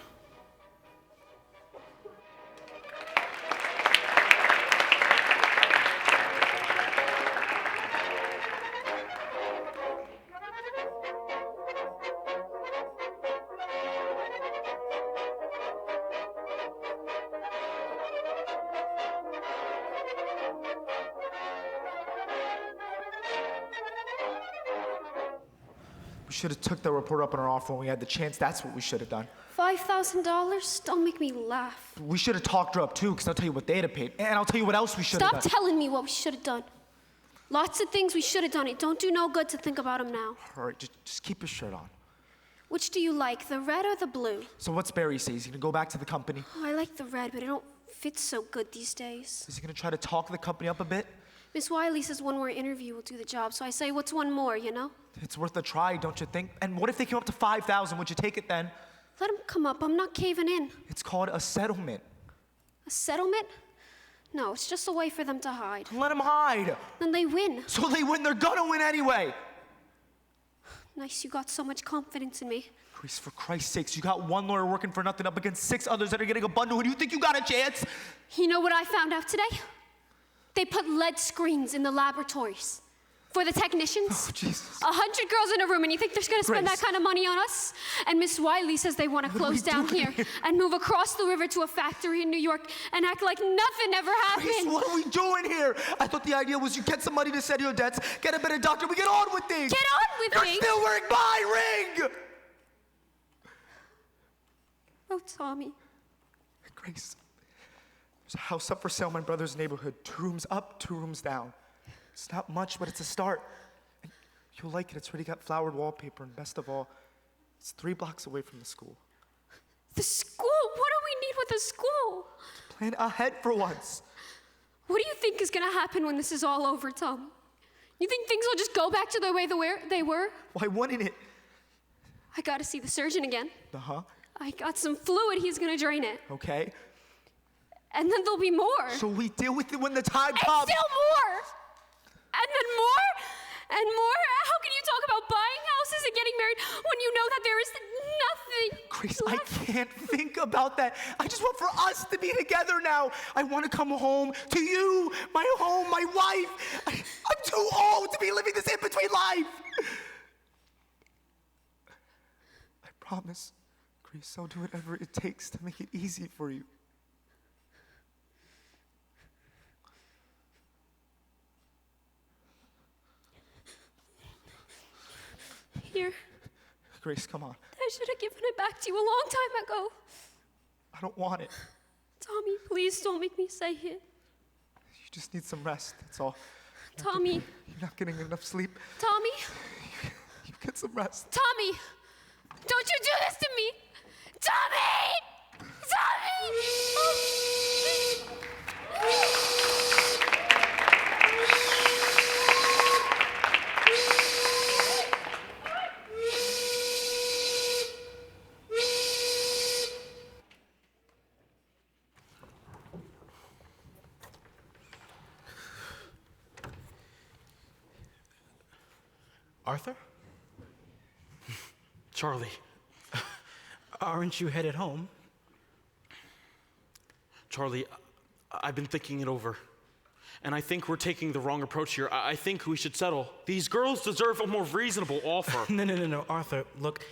We should have took the report up on our offer when we had the chance. That's what we should have done.
$5,000? Don't make me laugh.
We should have talked her up too, because I'll tell you what they'd have paid. And I'll tell you what else we should have done.
Stop telling me what we should have done. Lots of things we should have done. It don't do no good to think about them now.
All right, just keep your shirt on.
Which do you like, the red or the blue?
So what's Barry say? Is he gonna go back to the company?
Oh, I like the red, but it don't fit so good these days.
Is he gonna try to talk the company up a bit?
Miss Wiley says one more interview will do the job, so I say, what's one more, you know?
It's worth a try, don't you think? And what if they came up to 5,000? Would you take it then?
Let them come up. I'm not caving in.
It's called a settlement.
A settlement? No, it's just a way for them to hide.
Let them hide.
Then they win.
So they win. They're gonna win anyway.
Nice, you got so much confidence in me.
Grace, for Christ's sakes, you got one lawyer working for nothing up against 6 others that are getting a bundle. Do you think you got a chance?
You know what I found out today? They put lead screens in the laboratories. For the technicians.
Oh, Jesus.
100 girls in a room, and you think they're gonna spend
Grace.
that kind of money on us? And Miss Wiley says they want to close down here and move across the river to a factory in New York and act like nothing ever happened.
Grace, what are we doing here? I thought the idea was you get some money to settle your debts, get a better doctor, we get on with things.
Get on with
You're
things?
still wearing my ring!
Oh, Tommy.
Grace, there's a house up for sale in my brother's neighborhood. 2 rooms up, 2 rooms down. It's not much, but it's a start. And you'll like it. It's already got flowered wallpaper, and best of all, it's 3 blocks away from the school.
The school? What do we need with a school?
Plan ahead for once.
What do you think is gonna happen when this is all over, Tom? You think things will just go back to the way they were?
Why wouldn't it?
I gotta see the surgeon again.
Uh-huh.
I got some fluid, he's gonna drain it.
Okay.
And then there'll be more.
So we deal with it when the time
And
comes.
still more! And then more! And more! How can you talk about buying houses and getting married when you know that there is nothing
Grace,
left?
I can't think about that. I just want for us to be together now. I want to come home to you, my home, my wife. I'm too old to be living this in-between life. I promise, Grace, I'll do whatever it takes to make it easy for you.
Here.
Grace, come on.
I should have given it back to you a long time ago.
I don't want it.
Tommy, please don't make me say it.
You just need some rest, that's all.
Tommy.
You're not getting enough sleep.
Tommy.
You get some rest.
Tommy. Don't you do this to me. Tommy! Tommy!
Arthur?
Charlie.
Aren't you headed home?
Charlie, I've been thinking it over. And I think we're taking the wrong approach here. I think we should settle. These girls deserve a more reasonable offer.
No, Arthur, look,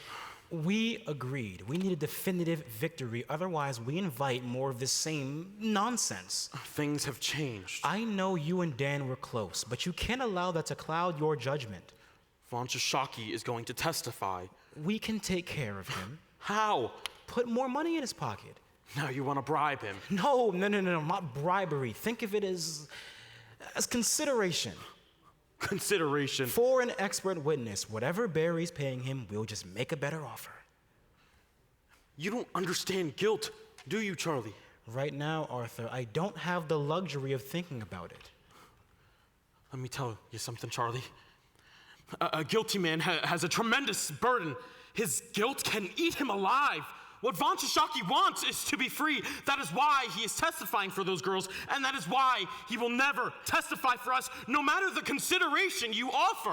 we agreed. We need a definitive victory. Otherwise, we invite more of this same nonsense.
Things have changed.
I know you and Dan were close, but you can't allow that to cloud your judgment.
Von Shishaki is going to testify.
We can take care of him.
How?
Put more money in his pocket.
Now you want to bribe him.
No, not bribery. Think of it as consideration.
Consideration?
For an expert witness, whatever Barry's paying him, we'll just make a better offer.
You don't understand guilt, do you, Charlie?
Right now, Arthur, I don't have the luxury of thinking about it.
Let me tell you something, Charlie. A guilty man has a tremendous burden. His guilt can eat him alive. What Von Shishaki wants is to be free. That is why he is testifying for those girls, and that is why he will never testify for us, no matter the consideration you offer.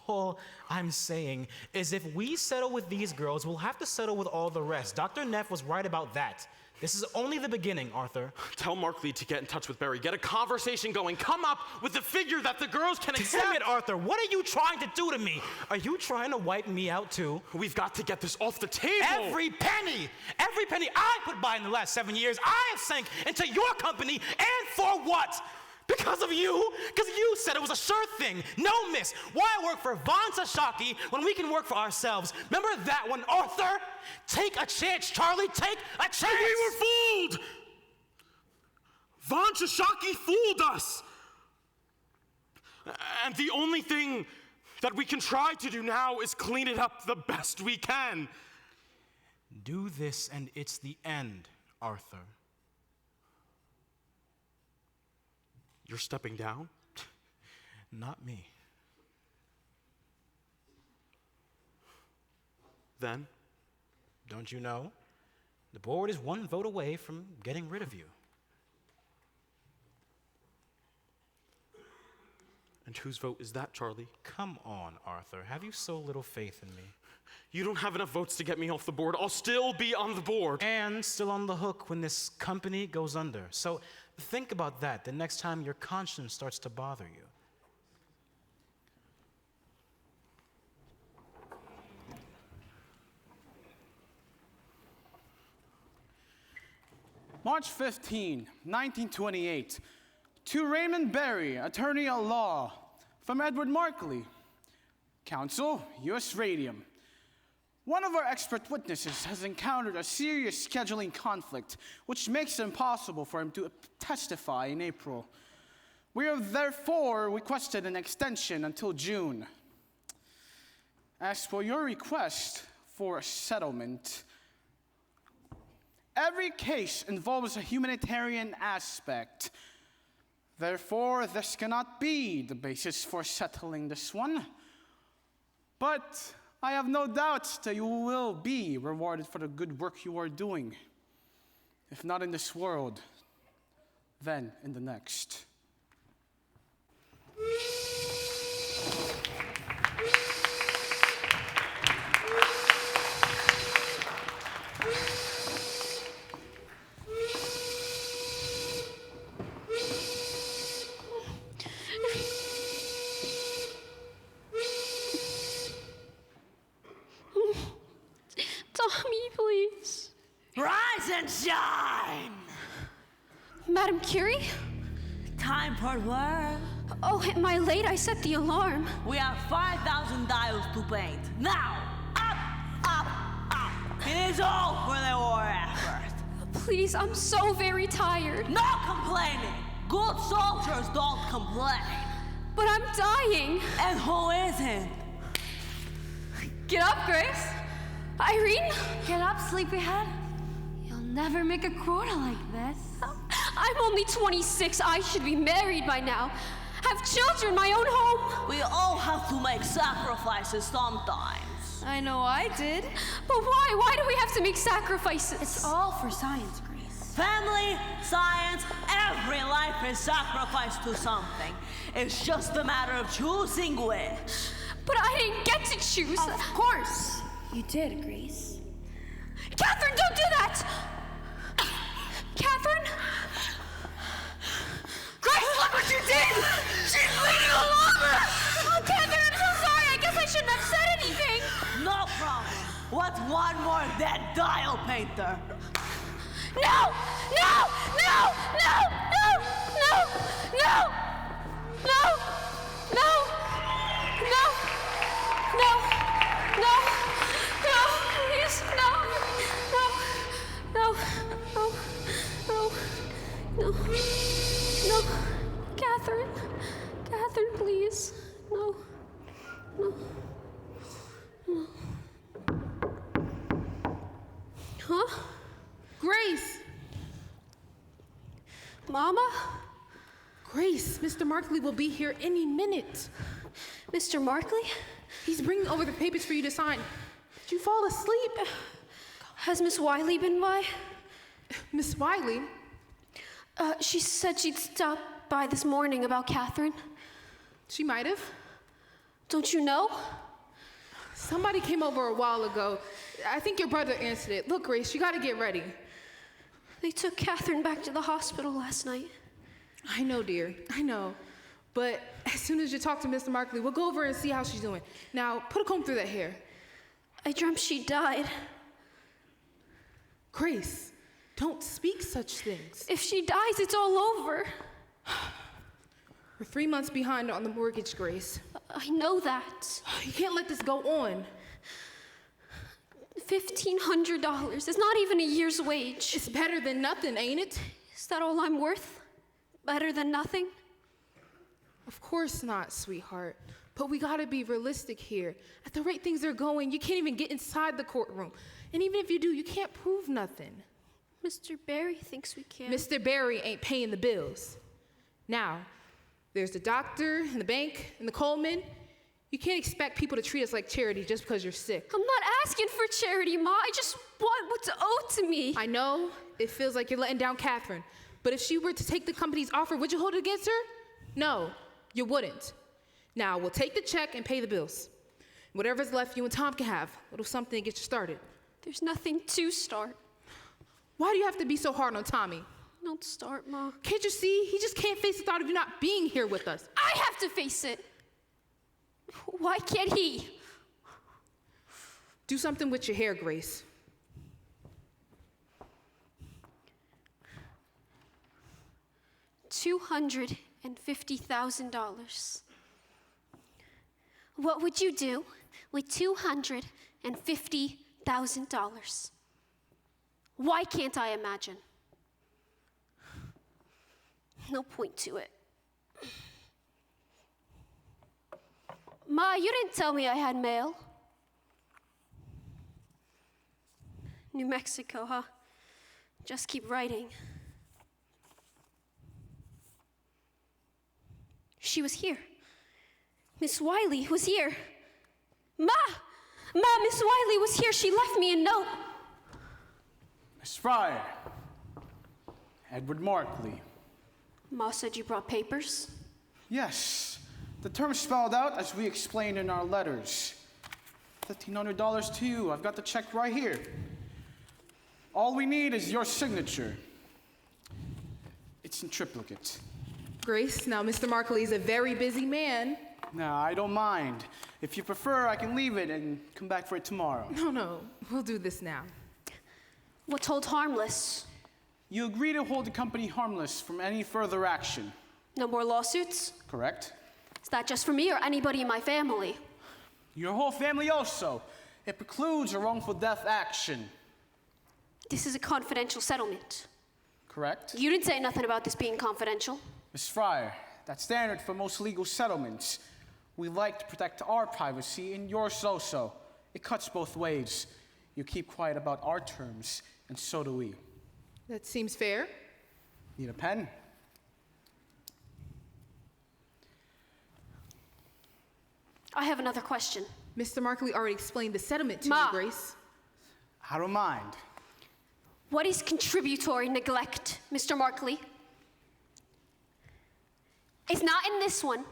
All I'm saying is if we settle with these girls, we'll have to settle with all the rest. Dr. Neff was right about that. This is only the beginning, Arthur.
Tell Markley to get in touch with Barry. Get a conversation going. Come up with a figure that the girls can accept.
Damn it, Arthur. What are you trying to do to me? Are you trying to wipe me out, too?
We've got to get this off the table.
Every penny I put by in the last 7 years, I have sank into your company, and for what? Because of you? Because you said it was a sure thing. No, miss. Why work for Von Sashaki when we can work for ourselves? Remember that one, Arthur? Take a chance, Charlie. Take a chance.
We were fooled! Von Sashaki fooled us! And the only thing that we can try to do now is clean it up the best we can.
Do this and it's the end, Arthur.
You're stepping down?
Not me.
Then?
Don't you know? The board is one vote away from getting rid of you.
And whose vote is that, Charlie?
Come on, Arthur. Have you so little faith in me?
You don't have enough votes to get me off the board. I'll still be on the board.
And still on the hook when this company goes under. So think about that the next time your conscience starts to bother you.
March 15, 1928. To Raymond Berry, attorney at law, from Edward Markley. Counsel, U.S. Radium. One of our expert witnesses has encountered a serious scheduling conflict, which makes it impossible for him to testify in April. We have therefore requested an extension until June. As for your request for a settlement, every case involves a humanitarian aspect. Therefore, this cannot be the basis for settling this one. But I have no doubts that you will be rewarded for the good work you are doing. If not in this world, then in the next.
Tommy, please.
Rise and shine!
Madam Curie?
Time for work.
Oh, am I late? I set the alarm.
We have 5,000 dials to paint. Now, up, up, up. It is all for the war effort.
Please, I'm so very tired.
No complaining. Good soldiers don't complain.
But I'm dying.
And who isn't?
Get up, Grace.
Irene?
Get up, sleepyhead. You'll never make a quota like this.
I'm only 26. I should be married by now. Have children, my own home.
We all have to make sacrifices sometimes.
I know I did.
But why? Why do we have to make sacrifices?
It's all for science, Grace.
Family, science, every life is sacrificed to something. It's just a matter of choosing which.
But I didn't get to choose.
Of course. You did, Grace.
Catherine, don't do that! Catherine? Grace, look what you did! She's bleeding all over! Oh, Catherine, I'm so sorry. I guess I shouldn't have said anything.
No problem. What's one more dead dial painter?
No! No! No! No! No! No! No! No! No! No! No! No! No! Please! No! No! No! No! No! No! No! Catherine! Catherine, please! No! No! No! Huh?
Grace!
Mama?
Grace, Mr. Markley will be here any minute.
Mr. Markley?
He's bringing over the papers for you to sign. Did you fall asleep?
Has Miss Wiley been by?
Miss Wiley?
She said she'd stop by this morning about Catherine.
She might have.
Don't you know?
Somebody came over a while ago. I think your brother answered it. Look, Grace, you gotta get ready.
They took Catherine back to the hospital last night.
I know, dear. I know. But as soon as you talk to Mr. Markley, we'll go over and see how she's doing. Now, put a comb through that hair.
I dreamt she died.
Grace, don't speak such things.
If she dies, it's all over.
We're 3 months behind on the mortgage, Grace.
I know that.
You can't let this go on.
$1,500 is not even a year's wage.
It's better than nothing, ain't it?
Is that all I'm worth? Better than nothing?
Of course not, sweetheart. But we gotta be realistic here. At the rate things are going, you can't even get inside the courtroom. And even if you do, you can't prove nothing.
Mr. Barry thinks we can.
Mr. Barry ain't paying the bills. Now, there's the doctor and the bank and the Coleman. You can't expect people to treat us like charity just because you're sick.
I'm not asking for charity, Ma. I just want what's owed to me.
I know it feels like you're letting down Catherine, but if she were to take the company's offer, would you hold it against her? No, you wouldn't. Now, we'll take the check and pay the bills. Whatever's left, you and Tom can have. A little something to get you started.
There's nothing to start.
Why do you have to be so hard on Tommy?
Don't start, Ma.
Can't you see? He just can't face the thought of you not being here with us.
I have to face it. Why can't he?
Do something with your hair, Grace.
$250,000. What would you do with $250,000? Why can't I imagine? No point to it. Ma, you didn't tell me I had mail. New Mexico, huh? Just keep writing. She was here. Miss Wiley was here. Ma, Miss Wiley was here. She left me a note.
Miss Fryer. Edward Markley.
Ma said you brought papers.
Yes. The terms spelled out as we explained in our letters. $1,500 to you. I've got the check right here. All we need is your signature. It's in triplicate.
Grace, now Mr. Markley is a very busy man.
No, I don't mind. If you prefer, I can leave it and come back for it tomorrow.
No, we'll do this now.
What's hold harmless?
You agree to hold the company harmless from any further action.
No more lawsuits?
Correct?
Is that just for me or anybody in my family?
Your whole family also. It precludes a wrongful death action.
This is a confidential settlement.
Correct?
You didn't say nothing about this being confidential.
Miss Fryer, that's standard for most legal settlements. We like to protect our privacy, and yours also. It cuts both ways. You keep quiet about our terms, and so do we.
That seems fair.
Need a pen?
I have another question.
Mr. Markley already explained the settlement to you, Grace.
I don't mind.
What is contributory neglect, Mr. Markley? It's not in this one.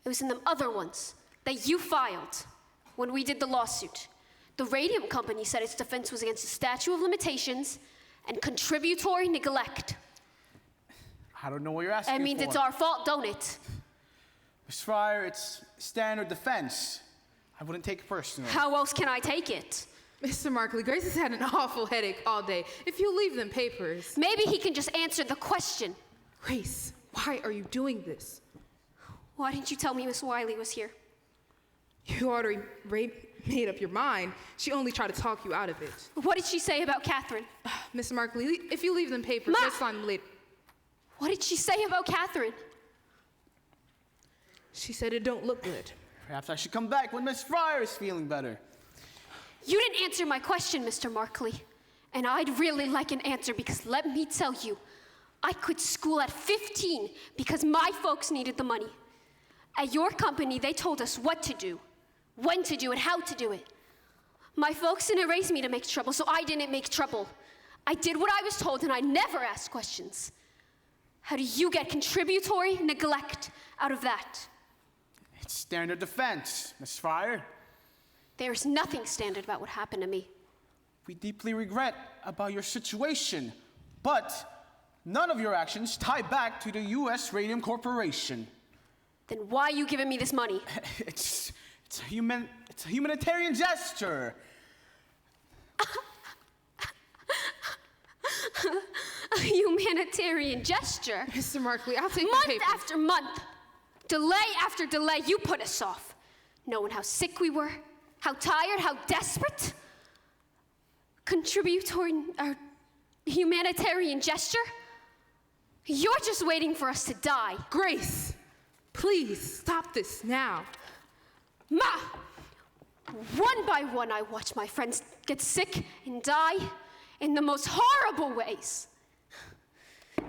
It was in the other ones that you filed when we did the lawsuit. The Radium company said its defense was against the statute of limitations and contributory neglect.
I don't know what you're asking for.
That means it's our fault, don't it?
Miss Fryer, it's standard defense. I wouldn't take it personally.
How else can I take it?
Mr. Markley, Grace has had an awful headache all day. If you leave them papers.
Maybe he can just answer the question.
Grace, why are you doing this?
Why didn't you tell me Miss Wiley was here?
You already made up your mind. She only tried to talk you out of it.
What did she say about Catherine?
Mr. Markley, if you leave them papers,
Ma!
let's sign them later.
What did she say about Catherine?
She said it don't look good.
Perhaps I should come back when Miss Fryer is feeling better.
You didn't answer my question, Mr. Markley. And I'd really like an answer because let me tell you, I quit school at 15 because my folks needed the money. At your company, they told us what to do, when to do it, how to do it. My folks didn't raise me to make trouble, so I didn't make trouble. I did what I was told and I never asked questions. How do you get contributory neglect out of that?
It's standard defense, Miss Fryer.
There's nothing standard about what happened to me.
We deeply regret about your situation, but none of your actions tie back to the U.S. Radium Corporation.
Then why are you giving me this money?
It's a humanitarian gesture.
A humanitarian gesture.
Mr. Markley, I'll take the
Month
papers.
after month, delay after delay, you put us off. Knowing how sick we were, how tired, how desperate. Contributory or humanitarian gesture? You're just waiting for us to die.
Grace, please stop this now.
Ma! One by one, I watch my friends get sick and die in the most horrible ways.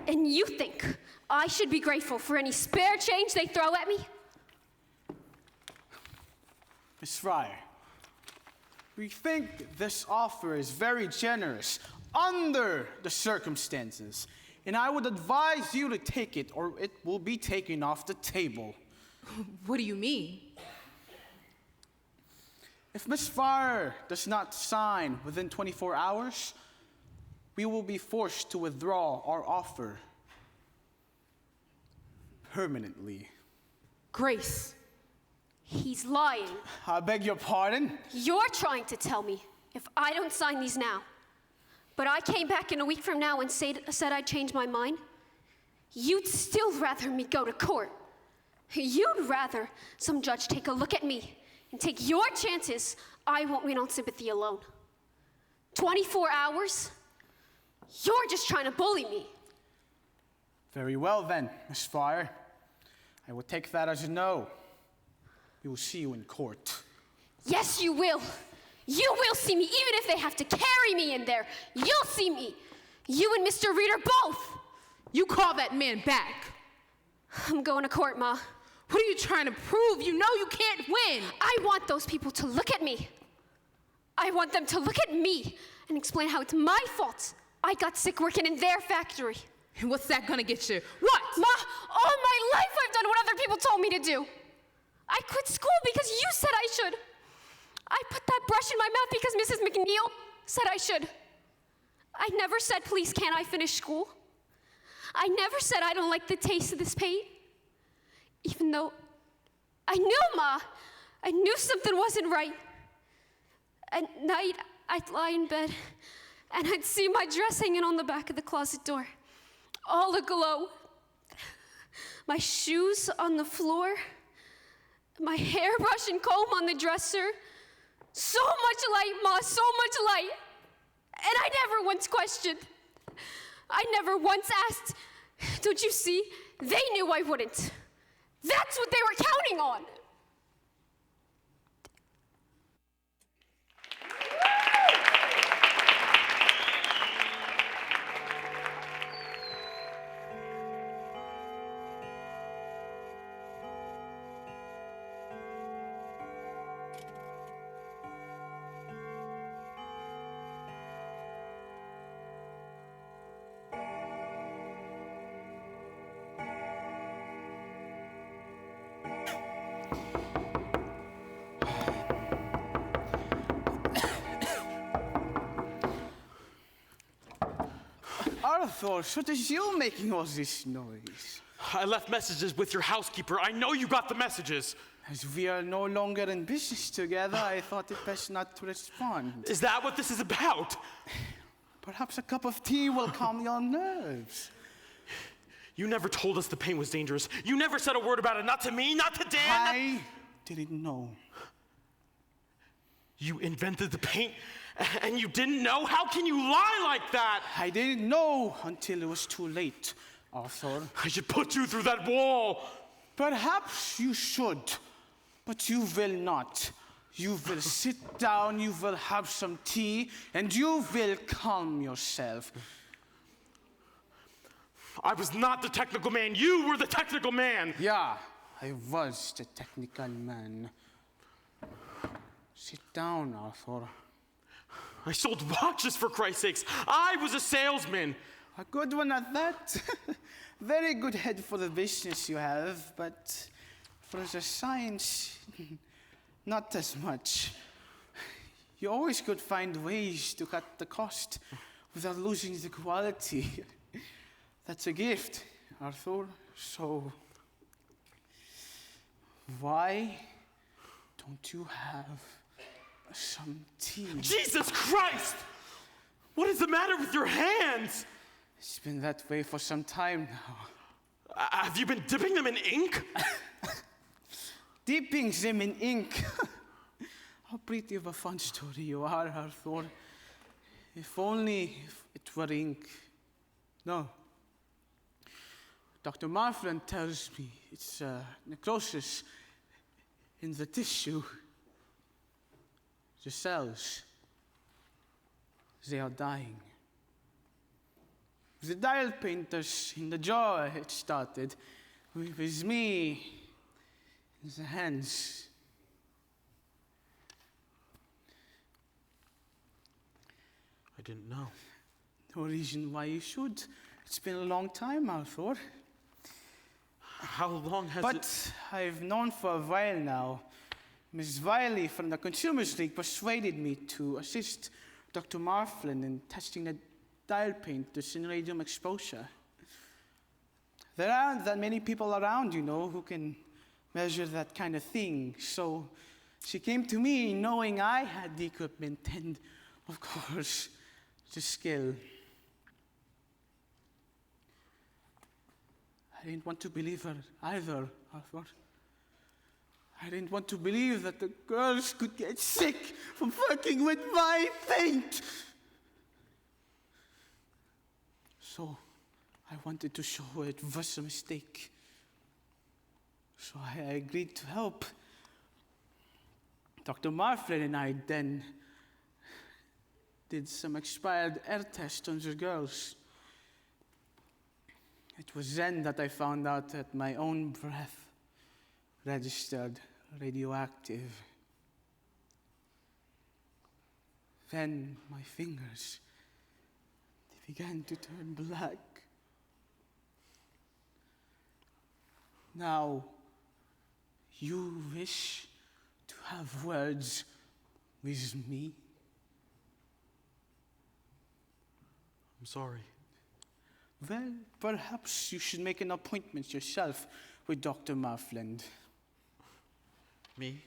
And you think I should be grateful for any spare change they throw at me?
Miss Fryer, we think this offer is very generous under the circumstances, and I would advise you to take it or it will be taken off the table.
What do you mean?
If Miss Fryer does not sign within 24 hours, we will be forced to withdraw our offer permanently.
Grace.
He's lying.
I beg your pardon?
You're trying to tell me if I don't sign these now, but I came back in a week from now and said I'd change my mind, you'd still rather me go to court. You'd rather some judge take a look at me and take your chances I won't win on sympathy alone. 24 hours? You're just trying to bully me.
Very well then, Miss Fryer. I will take that as a no. We will see you in court.
Yes, you will. You will see me, even if they have to carry me in there. You'll see me. You and Mr. Reader both.
You call that man back.
I'm going to court, Ma.
What are you trying to prove? You know you can't win.
I want those people to look at me. I want them to look at me and explain how it's my fault I got sick working in their factory.
And what's that gonna get you? What?
Ma, all my life I've done what other people told me to do. I quit school because you said I should. I put that brush in my mouth because Mrs. McNeil said I should. I never said, please, can't I finish school? I never said I don't like the taste of this paint. Even though I knew, Ma, I knew something wasn't right. At night, I'd lie in bed and I'd see my dress hanging on the back of the closet door, all aglow. My shoes on the floor, my hairbrush and comb on the dresser. So much light, Ma, so much light. And I never once questioned. I never once asked. Don't you see? They knew I wouldn't. That's what they were counting on.
Arthur, what is you making all this noise?
I left messages with your housekeeper. I know you got the messages.
As we are no longer in business together, I thought it best not to respond.
Is that what this is about?
Perhaps a cup of tea will calm your nerves.
You never told us the pain was dangerous. You never said a word about it, not to me, not to Dan.
I didn't know.
You invented the paint and you didn't know? How can you lie like that?
I didn't know until it was too late, Arthur.
I should put you through that wall.
Perhaps you should, but you will not. You will sit down, you will have some tea, and you will calm yourself.
I was not the technical man. You were the technical man.
Yeah, I was the technical man. Sit down, Arthur.
I sold watches, for Christ's sakes. I was a salesman.
A good one at that. Very good head for the business you have, but for the science, not as much. You always could find ways to cut the cost without losing the quality. That's a gift, Arthur. So, why don't you have some tea?
Jesus Christ! What is the matter with your hands?
It's been that way for some time now.
Have you been dipping them in ink?
Dipping them in ink. How pretty of a fun story you are, Arthur. If only it were ink. No. Dr. Marflin tells me it's necrosis in the tissue. The cells. They are dying. The dial painters in the jaw it started. It was me in the hands.
I didn't know.
No reason why you should. It's been a long time, Arthur.
How long has
But I've known for a while now. Miss Wiley from the Consumers League persuaded me to assist Dr. Marflin in testing the dial painters in radium exposure. There aren't that many people around, you know, who can measure that kind of thing. So she came to me knowing I had the equipment and, of course, the skill. I didn't want to believe her either, Arthur. I didn't want to believe that the girls could get sick from working with my paint. So I wanted to show her it was a mistake. So I agreed to help. Dr. Marflin and I then did some expired air tests on the girls. It was then that I found out that my own breath registered radioactive. Then my fingers, they began to turn black. Now, you wish to have words with me?
I'm sorry.
Well, perhaps you should make an appointment yourself with Dr. Marfland.
Me?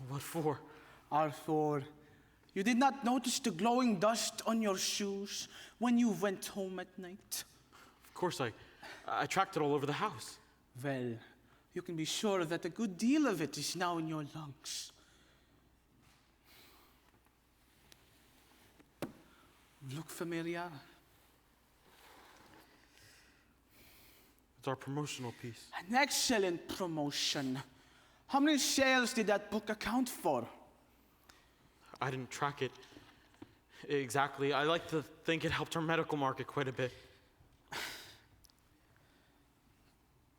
What for?
Arthur, you did not notice the glowing dust on your shoes when you went home at night?
Of course, I tracked it all over the house.
Well, you can be sure that a good deal of it is now in your lungs. Look familiar?
It's our promotional piece.
An excellent promotion. How many sales did that book account for?
I didn't track it exactly. I like to think it helped our medical market quite a bit.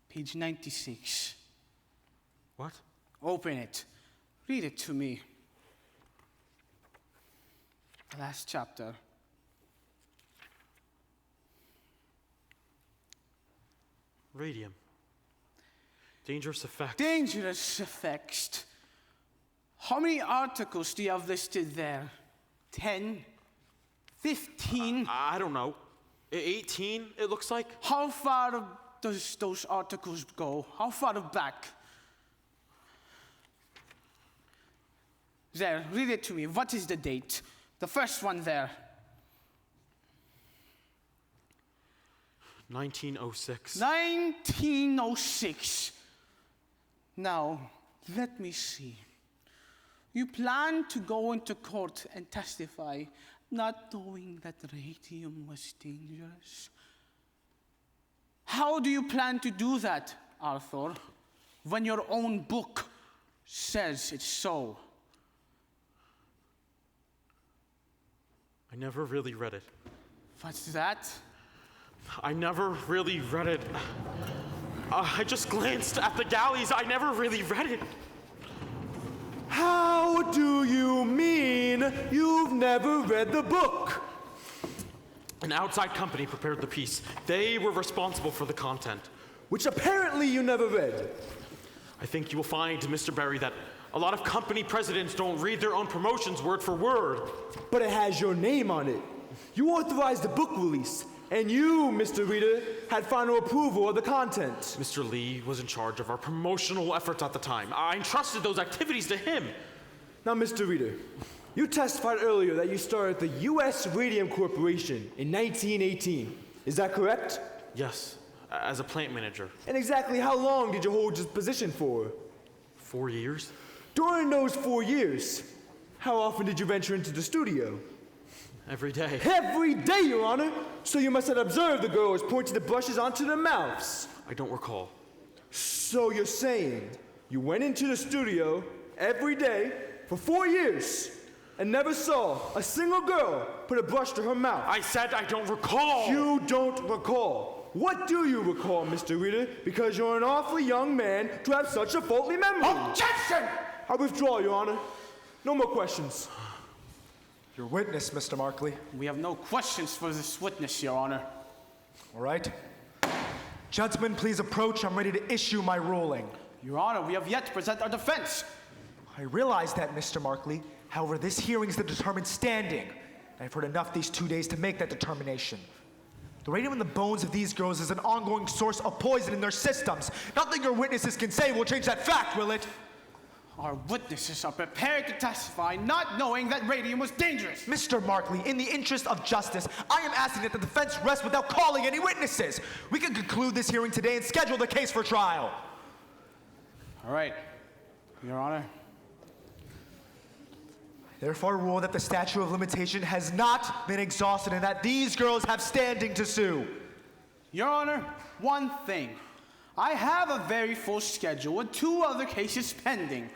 Page 96.
What?
Open it. Read it to me. The last chapter.
Radium. Dangerous effects.
Dangerous effects. How many articles do you have listed there? 10? 15?
I don't know. 18, it looks like.
How far does those articles go? How far back? There, read it to me. What is the date? The first one there.
1906.
1906. Now, let me see. You plan to go into court and testify, not knowing that radium was dangerous. How do you plan to do that, Arthur, when your own book says it's so?
I never really read it.
What's that?
I never really read it. I just glanced at the galleys. I never really read it.
How do you mean you've never read the book?
An outside company prepared the piece. They were responsible for the content.
Which apparently you never read.
I think you will find, Mr. Berry, that a lot of company presidents don't read their own promotions word for word.
But it has your name on it. You authorized the book release, and you, Mr. Reader, had final approval of the content.
Mr. Lee was in charge of our promotional efforts at the time. I entrusted those activities to him.
Now, Mr. Reader, You testified earlier that you started the U.S. Radium Corporation in 1918. Is that correct?
Yes, as a plant manager.
And exactly how long did you hold this position for?
4 years.
During those 4 years, how often did you venture into the studio?
Every day.
Every day, Your Honor! So you must have observed the girls pointing the brushes onto their mouths.
I don't recall.
So you're saying you went into the studio every day for 4 years and never saw a single girl put a brush to her mouth?
I said I don't recall!
You don't recall. What do you recall, Mr. Reader? Because you're an awfully young man to have such a faulty memory.
Objection!
I withdraw, Your Honor. No more questions.
Your witness, Mr. Markley.
We have no questions for this witness, Your Honor.
All right. Gentlemen, please approach. I'm ready to issue my ruling.
Your Honor, we have yet to present our defense.
I realize that, Mr. Markley. However, this hearing is to determine standing. I've heard enough these 2 days to make that determination. The radium in the bones of these girls is an ongoing source of poison in their systems. Nothing your witnesses can say will change that fact, will it?
Our witnesses are prepared to testify not knowing that radium was dangerous.
Mr. Markley, in the interest of justice, I am asking that the defense rest without calling any witnesses. We can conclude this hearing today and schedule the case for trial.
All right, Your Honor.
Therefore, rule that the statute of limitation has not been exhausted and that these girls have standing to sue.
Your Honor, one thing. I have a very full schedule with 2 other cases pending.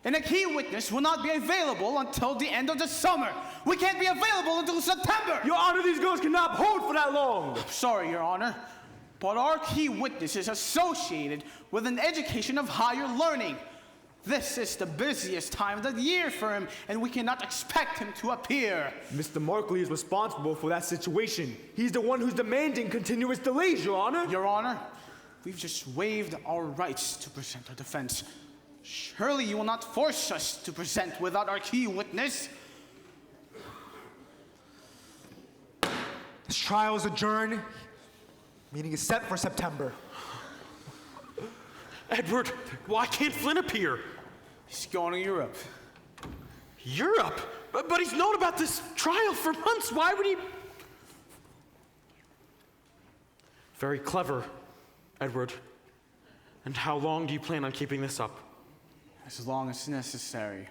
And a key witness will not be available until the end of the summer. We can't be available until September.
Your Honor, these girls cannot hold for that long.
Sorry, Your Honor. But our key witness is associated with an education of higher learning. This is the busiest time of the year for him, and we cannot expect him to appear.
Mr. Markley is responsible for that situation. He's the one who's demanding continuous delays, Your Honor.
Your Honor, we've just waived our rights to present our defense. Surely you will not force us to present without our key witness.
This trial is adjourned. Meeting is set for September.
Edward, why can't Flynn appear?
He's going to Europe.
Europe? But he's known about this trial for months. Why would he? Very clever, Edward. And how long do you plan on keeping this up?
As long as necessary.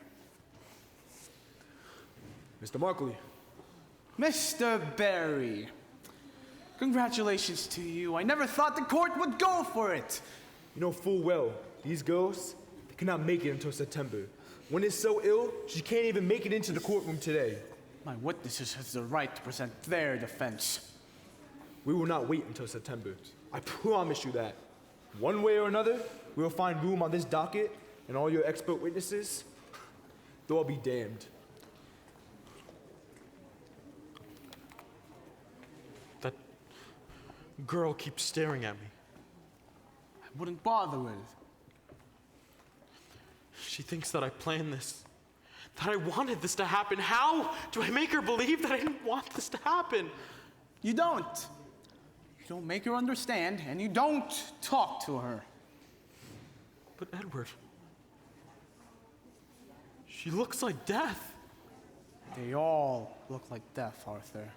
Mr. Markley.
Mr. Barry, congratulations to you. I never thought the court would go for it.
You know full well, these girls, they cannot make it until September. One is so ill, she can't even make it into the courtroom today.
My witnesses have the right to present their defense.
We will not wait until September. I promise you that. One way or another, we will find room on this docket, and all your expert witnesses, they'll all be damned.
That girl keeps staring at me.
I wouldn't bother with it.
She thinks that I planned this, that I wanted this to happen. How do I make her believe that I didn't want this to happen?
You don't. You don't make her understand, and you don't talk to her.
But Edward, she looks like death.
They all look like death, Arthur.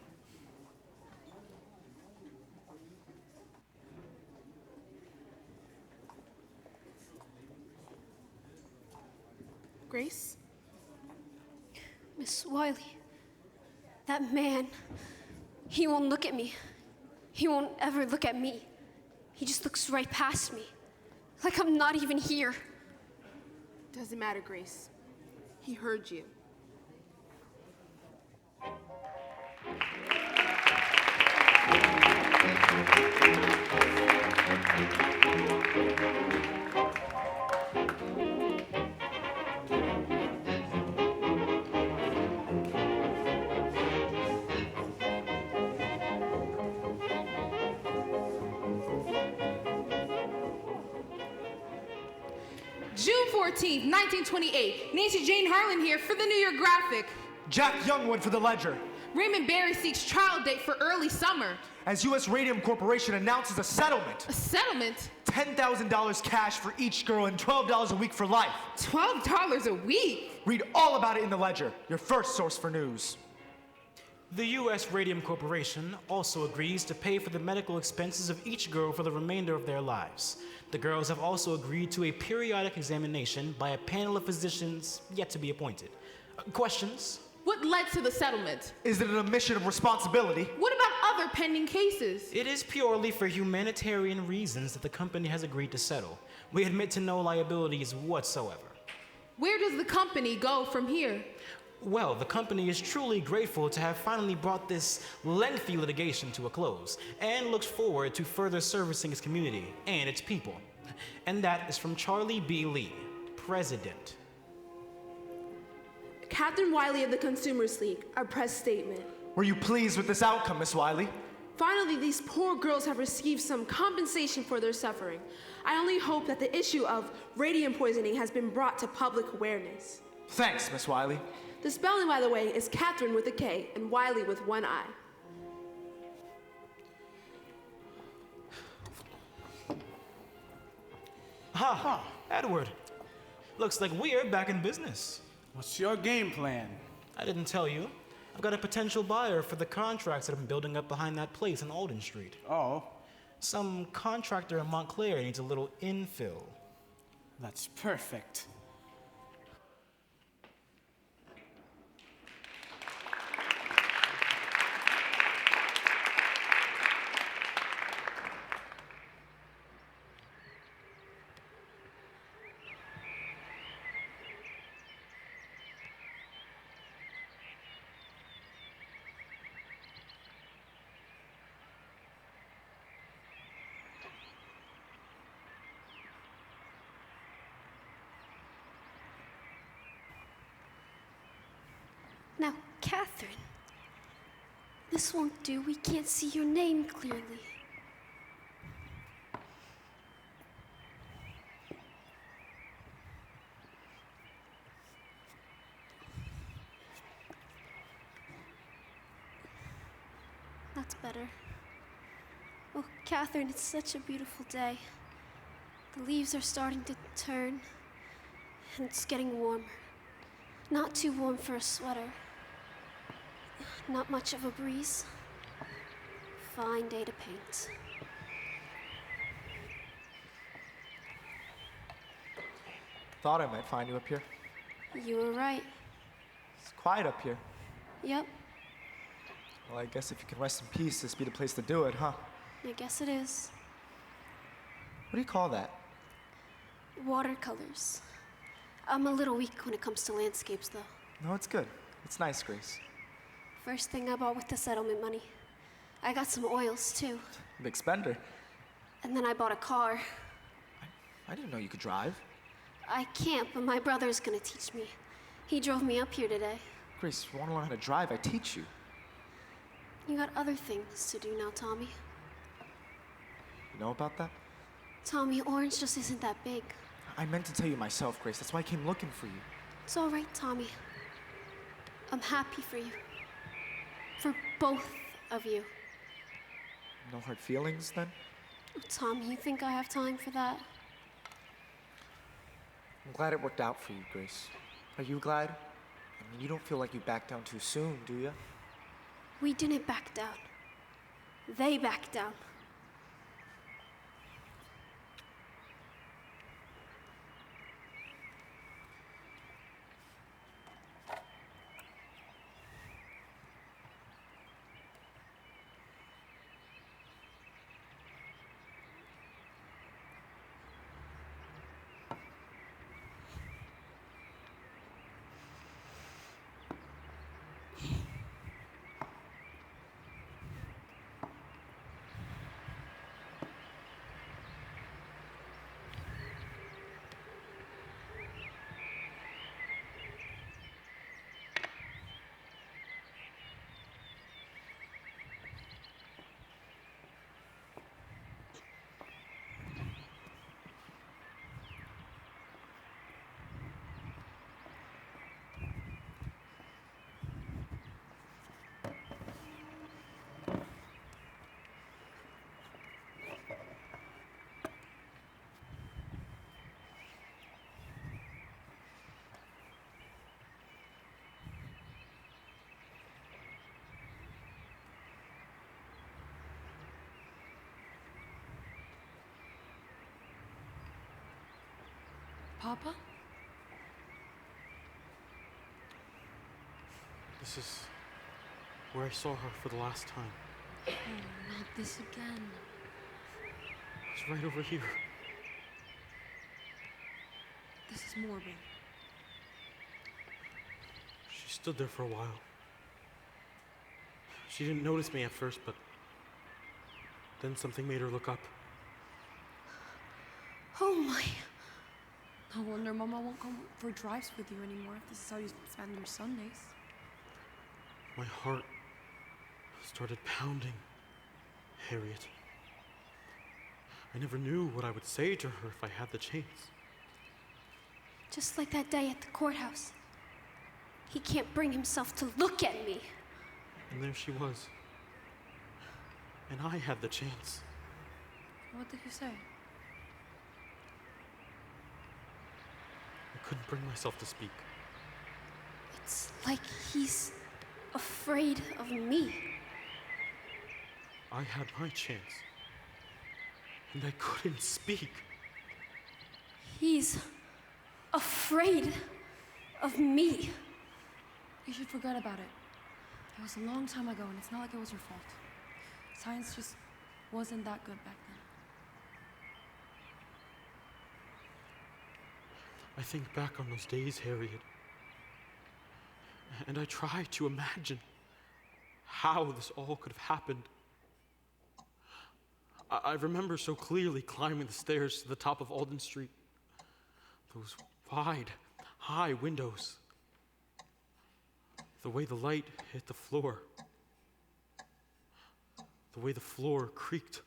Grace?
Miss Wiley, that man, he won't look at me. He won't ever look at me. He just looks right past me, like I'm not even here.
Doesn't matter, Grace. He heard you.
June 14th, 1928. Nancy Jane Harlan here for the New York Graphic.
Jack Youngwood for the Ledger.
Raymond Barry seeks trial date for early summer.
As U.S. Radium Corporation announces a settlement.
A settlement?
$10,000 cash for each girl and $12 a week for life.
$12 a week?
Read all about it in the Ledger, your first source for news.
The U.S. Radium Corporation also agrees to pay for the medical expenses of each girl for the remainder of their lives. The girls have also agreed to a periodic examination by a panel of physicians yet to be appointed. Questions?
What led to the settlement?
Is it an admission of responsibility?
What about other pending cases?
It is purely for humanitarian reasons that the company has agreed to settle. We admit to no liabilities whatsoever.
Where does the company go from here?
Well, the company is truly grateful to have finally brought this lengthy litigation to a close and looks forward to further servicing its community and its people. And that is from Charlie B. Lee, President.
Catherine Wiley of the Consumers League, our press statement.
Were you pleased with this outcome, Miss Wiley?
Finally, these poor girls have received some compensation for their suffering. I only hope that the issue of radium poisoning has been brought to public awareness.
Thanks, Miss Wiley.
The spelling, by the way, is Catherine with a K and Wiley with one I.
Edward. Looks like we're back in business.
What's your game plan?
I didn't tell you. I've got a potential buyer for the contracts that I've been building up behind that place in Alden Street.
Oh,
Some contractor in Montclair needs a little infill.
that's perfect.
Now, Catherine, this won't do. We can't see your name clearly. That's better. Oh, Catherine, it's such a beautiful day. The leaves are starting to turn, and it's getting warmer. Not too warm for a sweater. Not much of a breeze. Fine day to paint.
Thought I might find you up here.
You were right.
It's quiet up here.
Yep,
Well, I guess if you can rest in peace, this be the place to do it, huh?
I guess it is.
What do you call that?
Watercolors. I'm a little weak when it comes to landscapes, though.
No, it's good. It's nice, Grace.
First thing I bought with the settlement money. I got some oils, too.
Big spender.
And then I bought a car.
I didn't know you could drive.
I can't, but my brother's gonna teach me. He drove me up here today.
Grace, if you want to learn how to drive, I teach you.
You got other things to do now, Tommy.
You know about that?
Tommy, Orange just isn't that big.
I meant to tell you myself, Grace. That's why I came looking for you.
It's all right, Tommy. I'm happy for you. For both of you.
No hard feelings, then?
Oh, Tommy, you think I have time for that?
I'm glad it worked out for you, Grace. Are you glad? I mean, you don't feel like you backed down too soon, do you?
We didn't back down. They backed down.
Papa?
This is where I saw her for the last time.
Oh, not this again.
It's right over here.
This is morbid.
She stood there for a while. She didn't notice me at first, but then something made her look up.
Oh my. No wonder Mama won't come for drives with you anymore if this is how you spend your Sundays.
My heart started pounding, Harriet. I never knew what I would say to her if I had the chance.
Just like that day at the courthouse. He can't bring himself to look at me.
And there she was. And I had the chance.
What did you say?
I couldn't bring myself to speak.
It's like he's afraid of me.
I had my chance. And I couldn't speak.
He's afraid of me.
You should forget about it. It was a long time ago, and it's not like it was your fault. Science just wasn't that good back then.
I think back on those days, Harriet, and I try to imagine how this all could have happened. I remember so clearly climbing the stairs to the top of Alden Street. Those wide, high windows. The way the light hit the floor. The way the floor creaked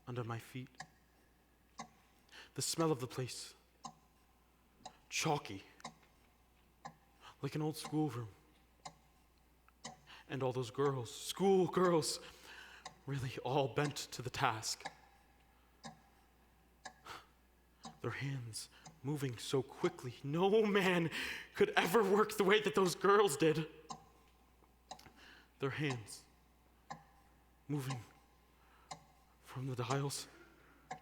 under my feet. The smell of the place. Chalky. Like an old schoolroom. And all those girls, school girls, really all bent to the task. Their hands moving so quickly. No man could ever work the way that those girls did. Their hands moving from the dials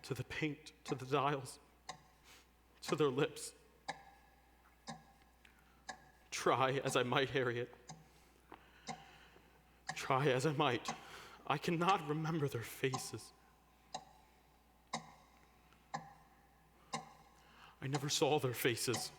to the paint, to the dials, to their lips. Try as I might, Harriet. Try as I might, I cannot remember their faces. I never saw their faces.